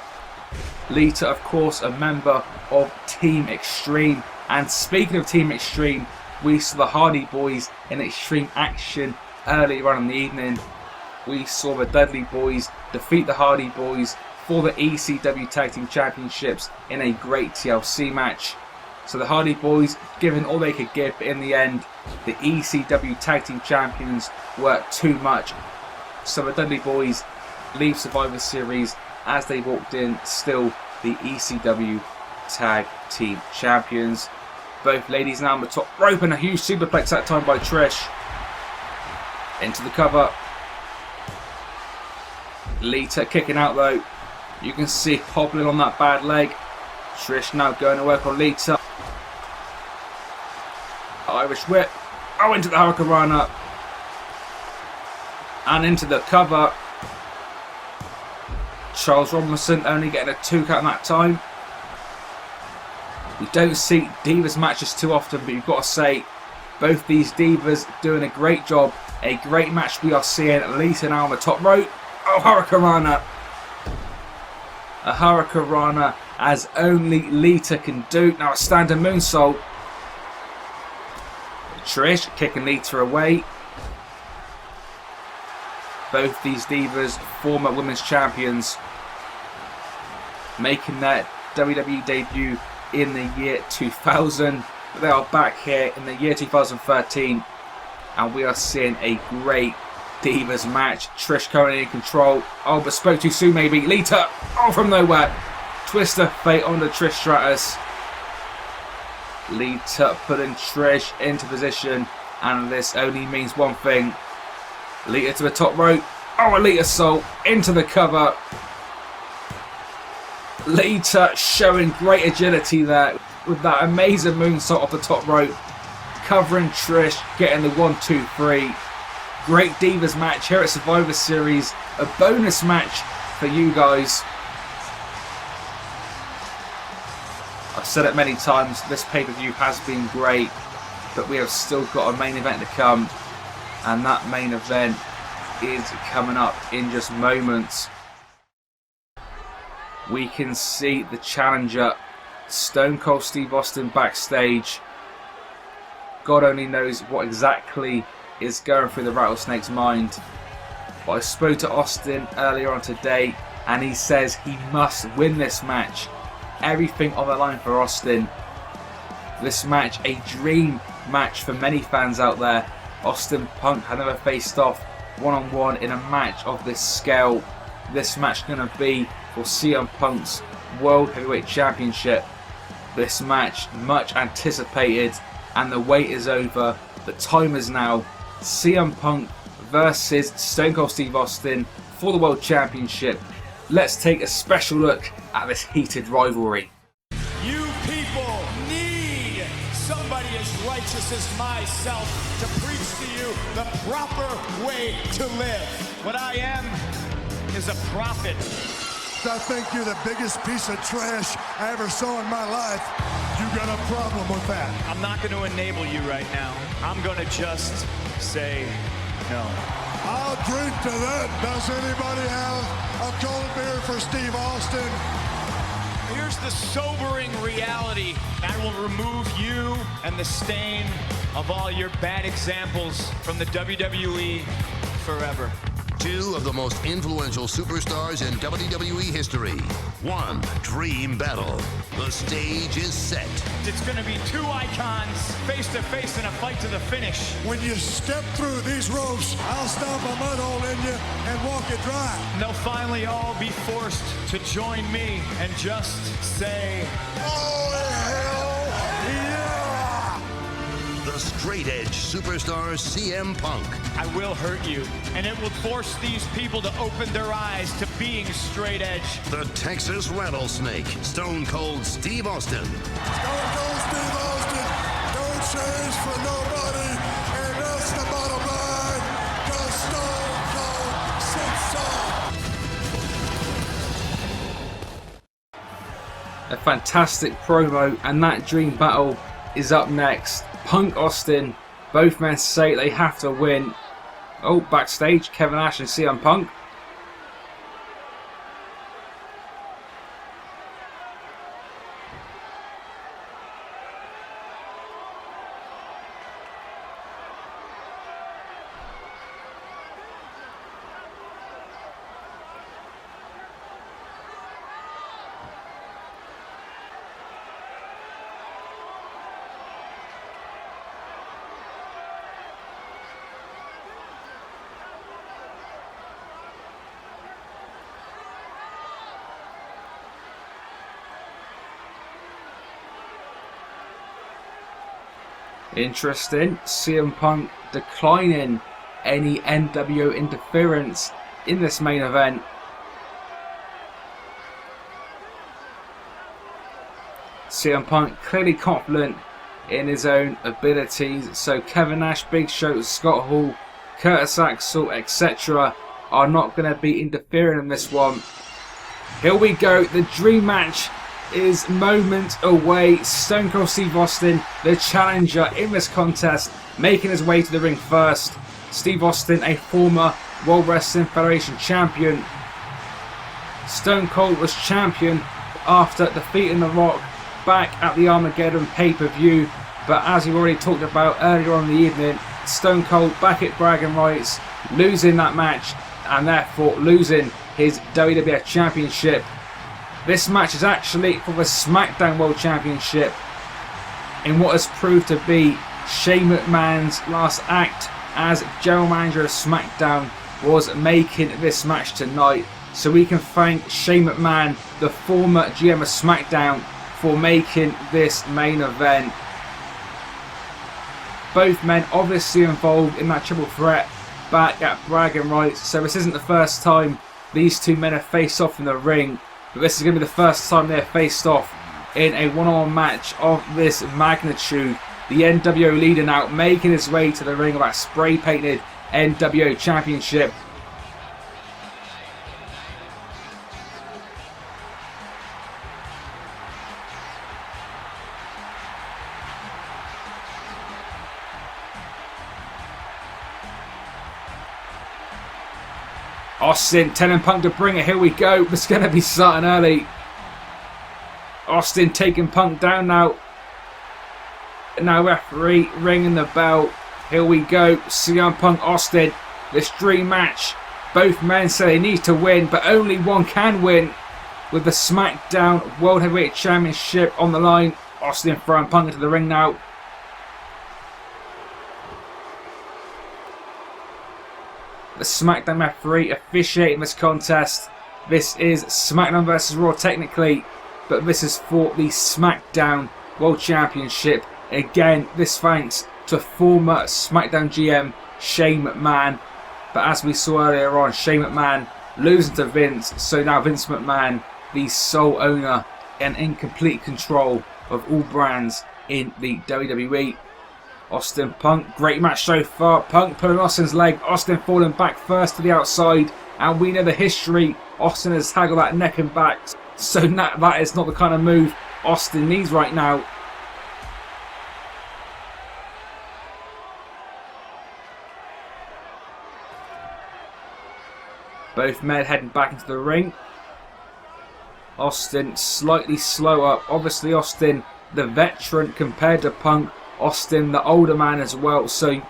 Lita, of course, a member of Team Extreme. And speaking of Team Extreme, we saw the Hardy Boys in extreme action earlier on in the evening. We saw the Dudley Boys defeat the Hardy Boys for the ECW Tag Team Championships in a great TLC match. So the Hardy Boys giving all they could give, but in the end, the ECW Tag Team Champions were too much. So the Dudley Boys leave Survivor Series as they walked in, still the ECW Tag Team Champions. Both ladies now on the top rope, and a huge superplex that time by Trish. Into the cover. Lita kicking out though. You can see hobbling on that bad leg. Trish now going to work on Lita. Irish whip. Oh, into the Hurricanrana. And into the cover. Charles Robinson only getting a 2 count that time. We don't see Divas matches too often, but you've got to say, both these Divas doing a great job. A great match we are seeing. Lita now on the top rope. Oh, Hurricanrana. A Hurricanrana as only Lita can do. Now a standing moonsault. Trish kicking Lita away. Both these Divas, former women's champions, making their WWE debut in the year 2000. They are back here in the year 2013, and we are seeing a great Divas match. Trish currently in control. Oh, but spoke too soon maybe. Lita, oh, from nowhere. Twist of fate on the Trish Stratus. Lita putting Trish into position. and this only means one thing. Lita to the top rope. Oh, a Lita Soul into the cover. Lita showing great agility there with that amazing moonsault off the top rope. Covering Trish, getting the 1, 2, 3. Great Divas match here at Survivor Series. A bonus match for you guys. I've said it many times, this pay-per-view has been great, but we have still got a main event to come, and that main event is coming up in just moments. We can see the challenger, Stone Cold Steve Austin, backstage. God only knows what exactly is going through the Rattlesnake's mind. But I spoke to Austin earlier on today, and he says he must win this match. Everything on the line for Austin. This match, a dream match for many fans out there. Austin Punk had never faced off one-on-one in a match of this scale. This match going to be for CM Punk's World Heavyweight Championship. This match, much anticipated, and the wait is over. The time is now. CM Punk versus Stone Cold Steve Austin for the World Championship. Let's take a special look at this heated rivalry. You people need somebody as righteous as myself to preach to you the proper way to live. What I am is a prophet. I think you're the biggest piece of trash I ever saw in my life. You got a problem with that. I'm not going to enable you right now. I'm going to just say no. I'll drink to that. Does anybody have a cold beer for Steve Austin? Here's the sobering reality. I will remove you and the stain of all your bad examples from the WWE forever. Two of the most influential superstars in WWE history. One dream battle. The stage is set. It's going to be two icons face to face in a fight to the finish. When you step through these ropes, I'll stomp a mud hole in you and walk it dry. And they'll finally all be forced to join me and just say, oh, hell yeah! The straight edge superstar CM Punk. I will hurt you, and it will force these people to open their eyes to being straight edge. The Texas Rattlesnake, Stone Cold Steve Austin. Stone Cold Steve Austin, don't change for nobody, and that's the bottom line, 'cause Stone Cold sits on. A fantastic promo, and that dream battle is up next. Punk Austin, both men say they have to win. Oh, backstage, Kevin Nash and CM Punk. Interesting. CM Punk declining any NWO interference in this main event. CM Punk clearly confident in his own abilities, so Kevin Nash, Big Show, Scott Hall, Curtis Axel, etc. are not going to be interfering in this one. Here we go, the dream match is moments away. Stone Cold Steve Austin, the challenger in this contest, making his way to the ring first. Steve Austin, a former World Wrestling Federation champion. Stone Cold was champion after defeating The Rock back at the Armageddon pay-per-view, but as we've already talked about earlier on in the evening, Stone Cold back at bragging rights, losing that match and therefore losing his WWF Championship. This match is actually for the SmackDown World Championship in what has proved to be Shane McMahon's last act as general manager of SmackDown was making this match tonight. So we can thank Shane McMahon, the former GM of SmackDown, for making this main event. Both men obviously involved in that triple threat back at Bragging Rights. So this isn't the first time these two men have faced off in the ring. But this is going to be the first time they're faced off in a one-on-one match of this magnitude. The NWO leader now making his way to the ring of that spray-painted NWO Championship. Austin telling Punk to bring it. Here we go. It's going to be starting early. Austin taking Punk down now. Now referee ringing the bell. Here we go. CM Punk, Austin. This dream match. Both men say they need to win, but only one can win. With the SmackDown World Heavyweight Championship on the line. Austin throwing Punk into the ring now. The SmackDown referee officiating this contest. This is SmackDown vs Raw technically, but this is for the SmackDown World Championship. Again, this thanks to former SmackDown GM Shane McMahon. But as we saw earlier on, Shane McMahon losing to Vince, so now Vince McMahon, the sole owner and in complete control of all brands in the WWE. Austin Punk, great match so far. Punk pulling Austin's leg, Austin falling back first to the outside, and we know the history. Austin has tackled that neck and back, so that is not the kind of move Austin needs right now. Both men heading back into the ring. Austin slightly slower. Obviously Austin the veteran compared to Punk. Austin the older man as well, so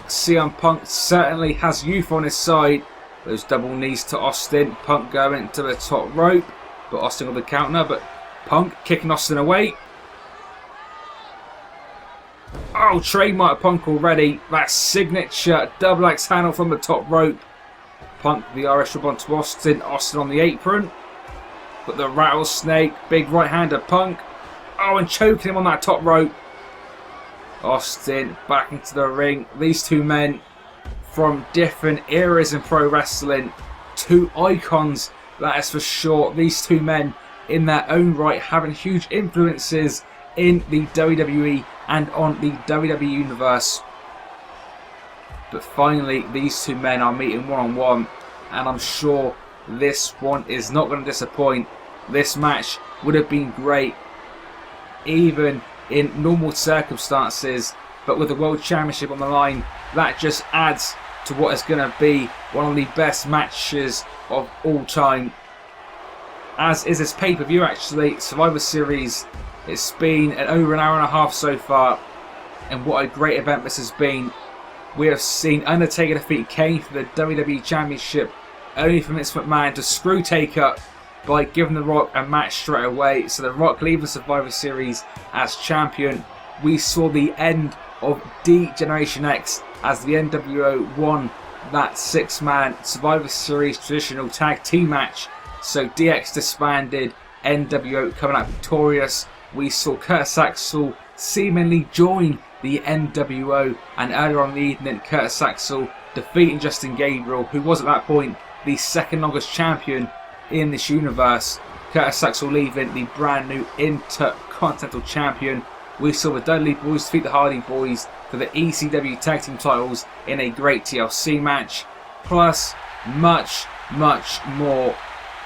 CM Punk certainly has youth on his side. Those double knees to Austin. Punk going to the top rope, but Austin on the counter, but Punk kicking Austin away. Oh, trademark Punk already. That signature double axe handle from the top rope. Punk the Irish rub onto Austin. Austin on the apron. But the rattlesnake, big right hand of Punk. Oh, and choking him on that top rope. Austin back into the ring. These two men from different eras in pro wrestling. Two icons, that is for sure. These two men in their own right having huge influences in the WWE and on the WWE universe. But finally these two men are meeting one-on-one, and I'm sure this one is not going to disappoint. This match would have been great even in normal circumstances, but with the World Championship on the line, that just adds to what is going to be one of the best matches of all time. As is this pay-per-view actually, Survivor Series. It's been over an hour and a half so far, and what a great event this has been. We have seen Undertaker defeat Kane for the WWE Championship, only for Vince McMahon to screw Taker by giving The Rock a match straight away. So The Rock leaving Survivor Series as champion. We saw the end of D-Generation X as the NWO won that 6-man Survivor Series traditional tag team match. So DX disbanded, NWO coming out victorious. We saw Curtis Axel seemingly join the NWO, and earlier on in the evening Curtis Axel defeating Justin Gabriel, who was at that point the second longest champion in this universe. Curtis Axel leaving the brand new Intercontinental Champion. We saw the Dudley Boys defeat the Hardy Boys for the ECW Tag Team titles in a great TLC match. Plus much more.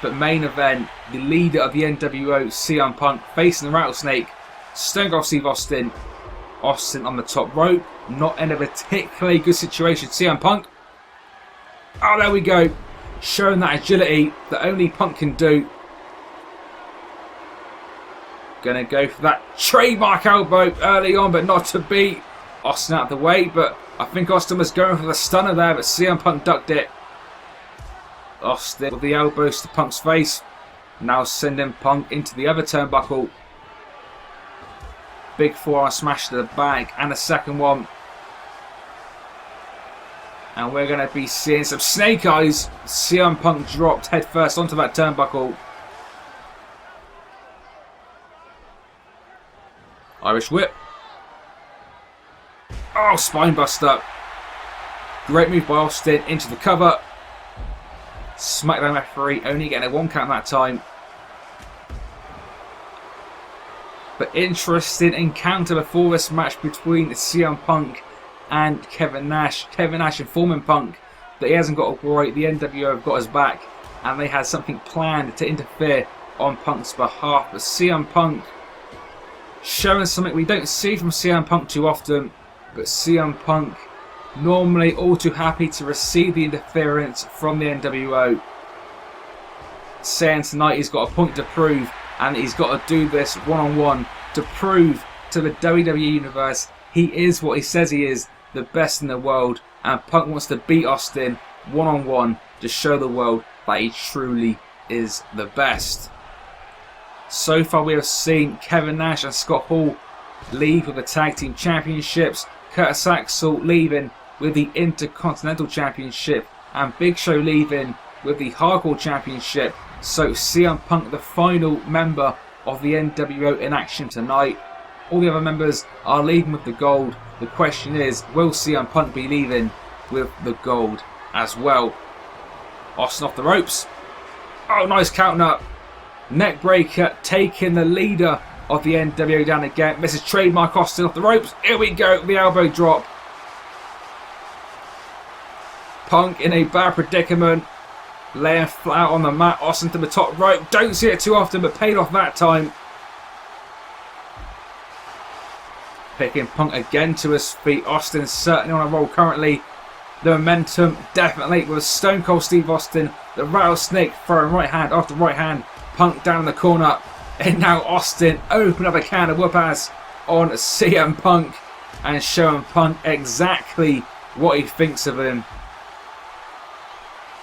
But main event, the leader of the NWO, CM Punk, facing the Rattlesnake, Stone Cold Steve Austin. Austin on the top rope. Not in a particularly good situation. CM Punk. Oh, there we go. Showing that agility that only Punk can do. Gonna go for that trademark elbow early on, but not to beat. Austin out of the way, but I think Austin was going for the stunner there, but CM Punk ducked it. Austin with the elbows to Punk's face. Now sending Punk into the other turnbuckle. Big forearm smash to the back, and a second one. And we're going to be seeing some snake eyes. CM Punk dropped head first onto that turnbuckle. Irish whip. Oh, spine buster. Great move by Austin into the cover. SmackDown referee only getting a 1 count that time. But interesting encounter before this match between CM Punk and Kevin Nash. Kevin Nash informing Punk that he hasn't got to worry, the NWO have got his back, and they had something planned to interfere on Punk's behalf. But CM Punk showing something we don't see from CM Punk too often, but CM Punk normally all too happy to receive the interference from the NWO, saying tonight he's got a point to prove, and he's got to do this one-on-one to prove to the WWE Universe he is what he says he is, the best in the world, and Punk wants to beat Austin one-on-one to show the world that he truly is the best. So far we have seen Kevin Nash and Scott Hall leave with the Tag Team Championships, Curtis Axel leaving with the Intercontinental Championship, and Big Show leaving with the Hardcore Championship. So CM Punk, the final member of the NWO in action tonight. All the other members are leaving with the gold. The question is, will CM Punk be leaving with the gold as well? Austin off the ropes. Oh, nice counter. Neckbreaker taking the leader of the NWO down again. This is trademark Austin off the ropes. Here we go, the elbow drop. Punk in a bad predicament. Laying flat on the mat. Austin to the top rope. Don't see it too often, but paid off that time. Picking Punk again to his feet. Austin certainly on a roll currently. The momentum definitely with Stone Cold Steve Austin. The rattlesnake throwing right hand after right hand. Punk down in the corner. And now Austin open up a can of whoop ass on CM Punk and showing Punk exactly what he thinks of him.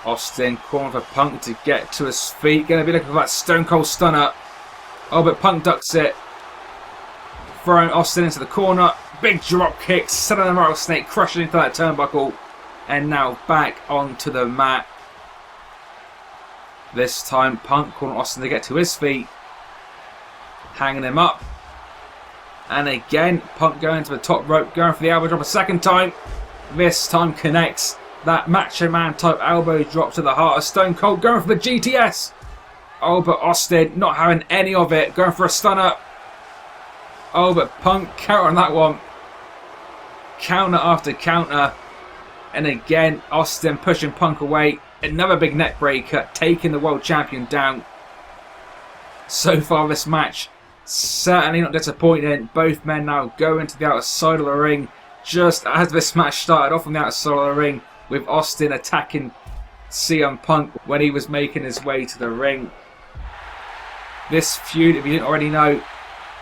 Austin calling for Punk to get to his feet. Going to be looking for that Stone Cold Stunner. Oh, but Punk ducks it. Throwing Austin into the corner. Big drop kick. Setting the rattlesnake. Crushing into that turnbuckle. And now back onto the mat. This time Punk calling Austin to get to his feet. Hanging him up. And again Punk going to the top rope. Going for the elbow drop a second time. This time connects. That Macho Man type elbow drop to the heart of Stone Cold. Going for the GTS. Oh, but Austin not having any of it. Going for a stunner. Oh, but Punk counter on that one. Counter after counter. And again, Austin pushing Punk away. Another big neck breaker. Taking the world champion down. So far this match, certainly not disappointing. Both men now go into the outside of the ring. Just as this match started off on the outside of the ring, with Austin attacking CM Punk when he was making his way to the ring. This feud, if you didn't already know,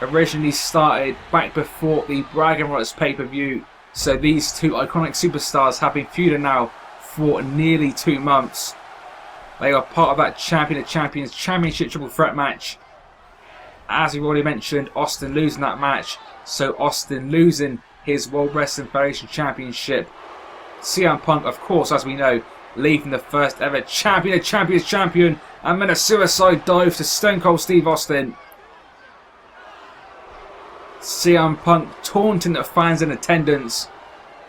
originally started back before the Bragging Rights pay-per-view. So these two iconic superstars have been feuding now for nearly 2 months. They are part of that Champion of Champions Championship Triple Threat match. As we've already mentioned, Austin losing that match. So Austin losing his World Wrestling Federation Championship. CM Punk, of course, as we know, leaving the first ever Champion of Champions champion, and then a suicide dive to Stone Cold Steve Austin. CM Punk taunting the fans in attendance,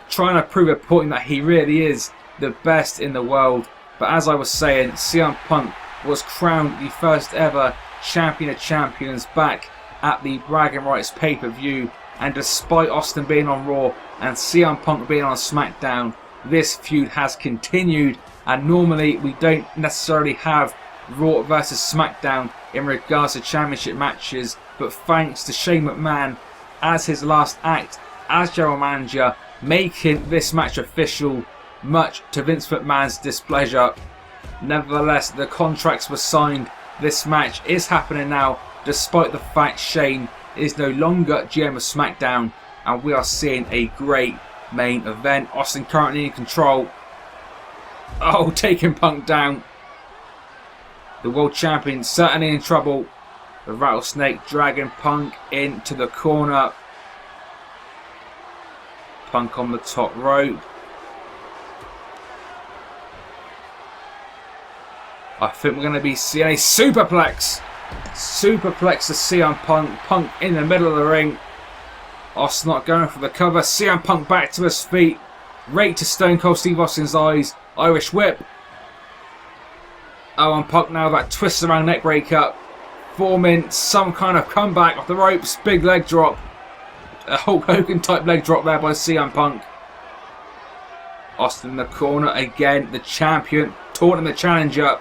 trying to prove a point that he really is the best in the world. But as I was saying, CM Punk was crowned the first ever Champion of Champions back at the Bragging Rights pay-per-view. And despite Austin being on Raw and CM Punk being on SmackDown, this feud has continued. And normally we don't necessarily have Raw versus SmackDown in regards to championship matches. But thanks to Shane McMahon as his last act as general manager, making this match official, much to Vince McMahon's displeasure. Nevertheless, the contracts were signed. This match is happening now, despite the fact Shane is no longer GM of SmackDown, and we are seeing a great main event. Austin currently in control. Oh, taking Punk down. The world champion certainly in trouble. The rattlesnake dragging Punk into the corner. Punk on the top rope. I think we're going to be seeing a superplex. Superplex to CM Punk. Punk in the middle of the ring. Austin not going for the cover. CM Punk back to his feet. Right to Stone Cold Steve Austin's eyes. Irish whip. Oh, and Punk now that twists around neck breaker. Forming some kind of comeback off the ropes. Big leg drop. A Hulk Hogan type leg drop there by CM Punk. Austin in the corner again. The champion taunting the challenger.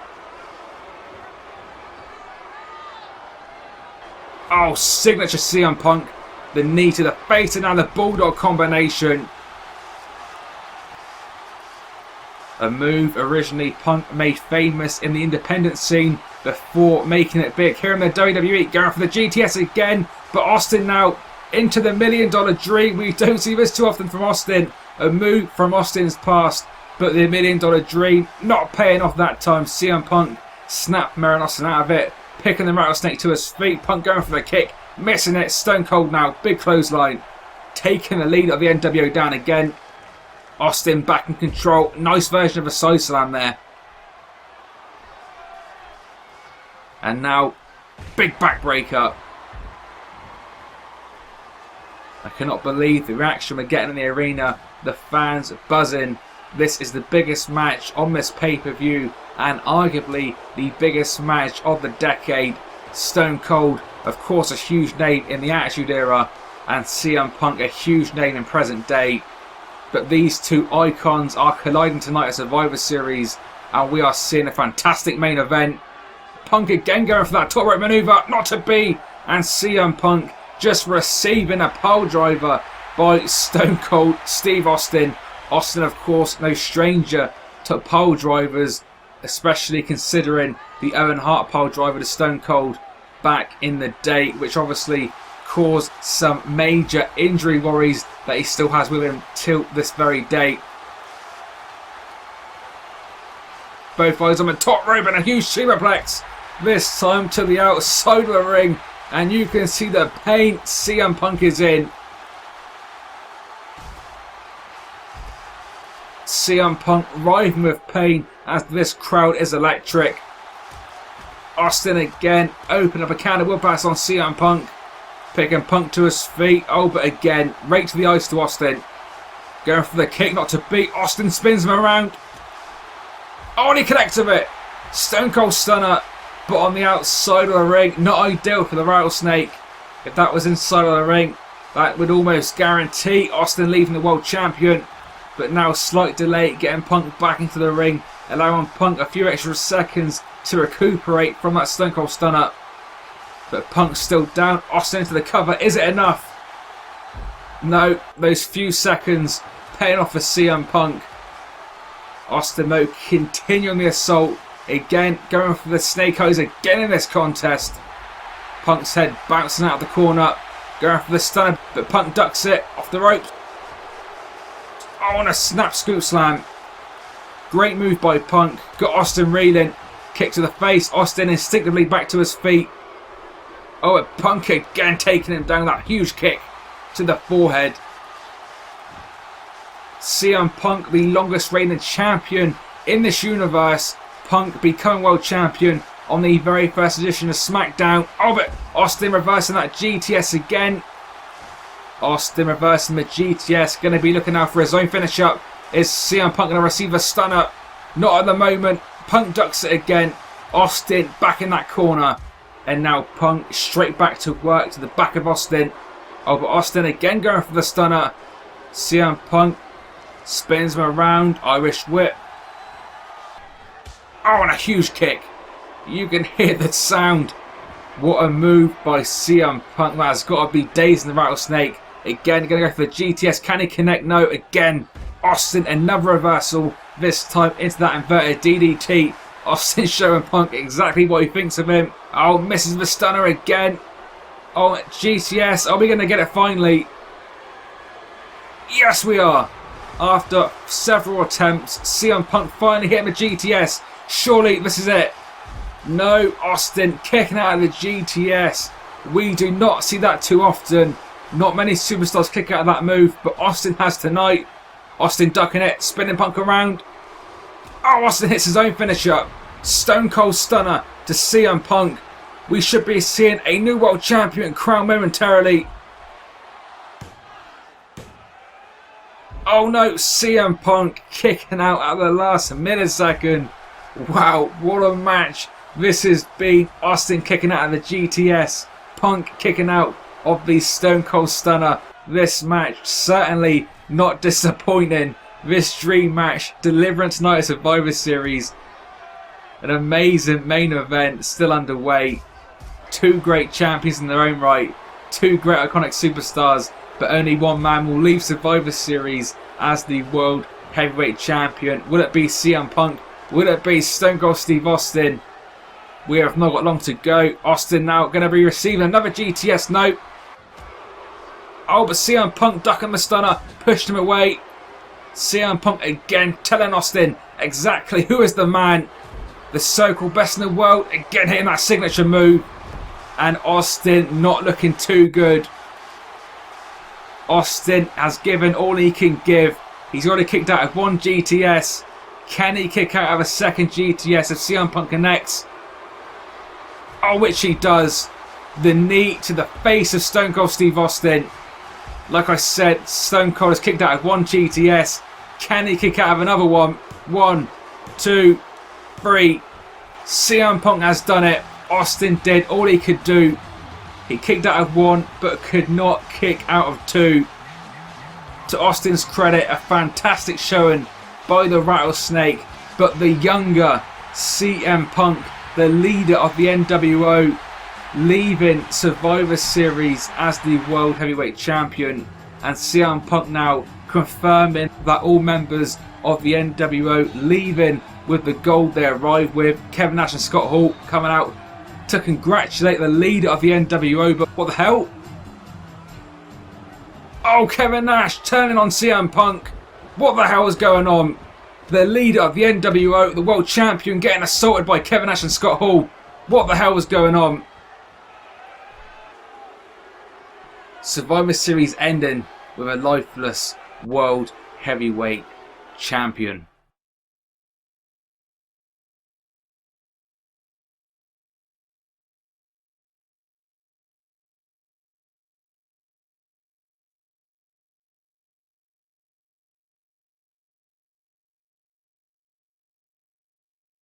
Oh, signature CM Punk. The knee to the face and now the Bulldog combination. A move originally Punk made famous in the independent scene before making it big here in the WWE. Going for the GTS again, but Austin now into the $1 Million Dream. We don't see this too often from Austin. A move from Austin's past, but the $1 Million Dream not paying off that time. CM Punk snapped Marin Austin out of it, picking the rattlesnake to his feet. Punk going for the kick, missing it. Stone Cold now, big clothesline, taking the lead of the NWO down again. Austin back in control. Nice version of a side slam there. And now, big backbreaker. I cannot believe the reaction we're getting in the arena. The fans buzzing. This is the biggest match on this pay-per-view and arguably the biggest match of the decade. Stone Cold, of course, a huge name in the Attitude Era, and CM Punk, a huge name in present day. But these two icons are colliding tonight at Survivor Series, and we are seeing a fantastic main event. Punk again going for that top rope maneuver, not to be, and CM Punk just receiving a pile driver by Stone Cold Steve Austin. Austin, of course, no stranger to pile drivers, especially considering the Owen Hart pile driver to Stone Cold back in the day, which obviously caused some major injury worries that he still has with him till this very day. Both eyes on the top rope and a huge superplex. This time to the outside of the ring, and you can see the pain CM Punk is in. CM Punk writhing with pain as this crowd is electric. Austin again, open up a can of whoop-ass on CM Punk. Picking Punk to his feet. Oh, but again, right to the ice to Austin. Going for the kick, not to beat. Austin spins him around. Oh, and he connects with it. Stone Cold Stunner, but on the outside of the ring. Not ideal for the rattlesnake. If that was inside of the ring, that would almost guarantee Austin leaving the world champion. But now slight delay, getting Punk back into the ring, allowing Punk a few extra seconds to recuperate from that Stone Cold Stunner. But Punk's still down. Austin into the cover. Is it enough? No. Those few seconds paying off for CM Punk. Austin, though, continuing the assault. Again, going for the snake eyes again in this contest. Punk's head bouncing out of the corner. Going for the stunner, but Punk ducks it off the ropes. Oh, and a snap scoop slam. Great move by Punk. Got Austin reeling. Kick to the face. Austin instinctively back to his feet. Oh, and Punk again taking him down. That huge kick to the forehead. CM Punk, the longest reigning champion in this universe. Punk becoming world champion on the very first edition of SmackDown. Oh, but Austin reversing that GTS again. Austin reversing the GTS. Going to be looking out for his own finish up. Is CM Punk going to receive a stunner? Not at the moment. Punk ducks it again. Austin back in that corner. And now Punk straight back to work to the back of Austin. Oh, but Austin again going for the stunner. CM Punk spins him around. Irish whip. Oh, and a huge kick. You can hear the sound. What a move by CM Punk. That's got to be dazing the rattlesnake. Again, going to go for the GTS. Can he connect? No. Again, Austin, another reversal. This time into that inverted DDT. Austin showing Punk exactly what he thinks of him. Oh, misses the stunner again. Oh, GTS. Are we going to get it finally? Yes, we are. After several attempts, CM Punk finally hit the GTS. Surely this is it. No, Austin kicking out of the GTS. We do not see that too often. Not many superstars kick out of that move, but Austin has tonight. Austin ducking it, spinning Punk around. Oh, Austin hits his own finisher. Stone Cold Stunner to CM Punk. We should be seeing a new world champion crowned momentarily. Oh no, CM Punk kicking out at the last millisecond. Wow, what a match this has been. Austin kicking out of the GTS. Punk kicking out of the Stone Cold Stunner. This match certainly not disappointing. This dream match, Deliverance Night Survivor Series. An amazing main event still underway. Two great champions in their own right. Two great iconic superstars. But only one man will leave Survivor Series as the World Heavyweight Champion. Will it be CM Punk? Will it be Stone Cold Steve Austin? We have not got long to go. Austin now going to be receiving another GTS note. Oh, but CM Punk ducking the stunner. Pushed him away. CM Punk again telling Austin exactly who is the man. The so-called best in the world. Again hitting that signature move. And Austin not looking too good. Austin has given all he can give. He's already kicked out of one GTS. Can he kick out of a second GTS if CM Punk connects? Oh, which he does. The knee to the face of Stone Cold Steve Austin. Like I said, Stone Cold has kicked out of one GTS. Can he kick out of another one? 1, 2, 3. CM Punk has done it. Austin did all he could do. He kicked out of one, but could not kick out of two. To Austin's credit, a fantastic showing by the Rattlesnake. But the younger CM Punk, the leader of the NWO, leaving Survivor Series as the World Heavyweight Champion. And CM Punk now confirming that all members of the NWO leaving with the gold they arrived with. Kevin Nash and Scott Hall coming out to congratulate the leader of the NWO, but what the hell? Oh, Kevin Nash turning on CM Punk. What the hell is going on? The leader of the NWO, the world champion, getting assaulted by Kevin Nash and Scott Hall. What the hell is going on? Survivor Series ending with a lifeless world heavyweight champion.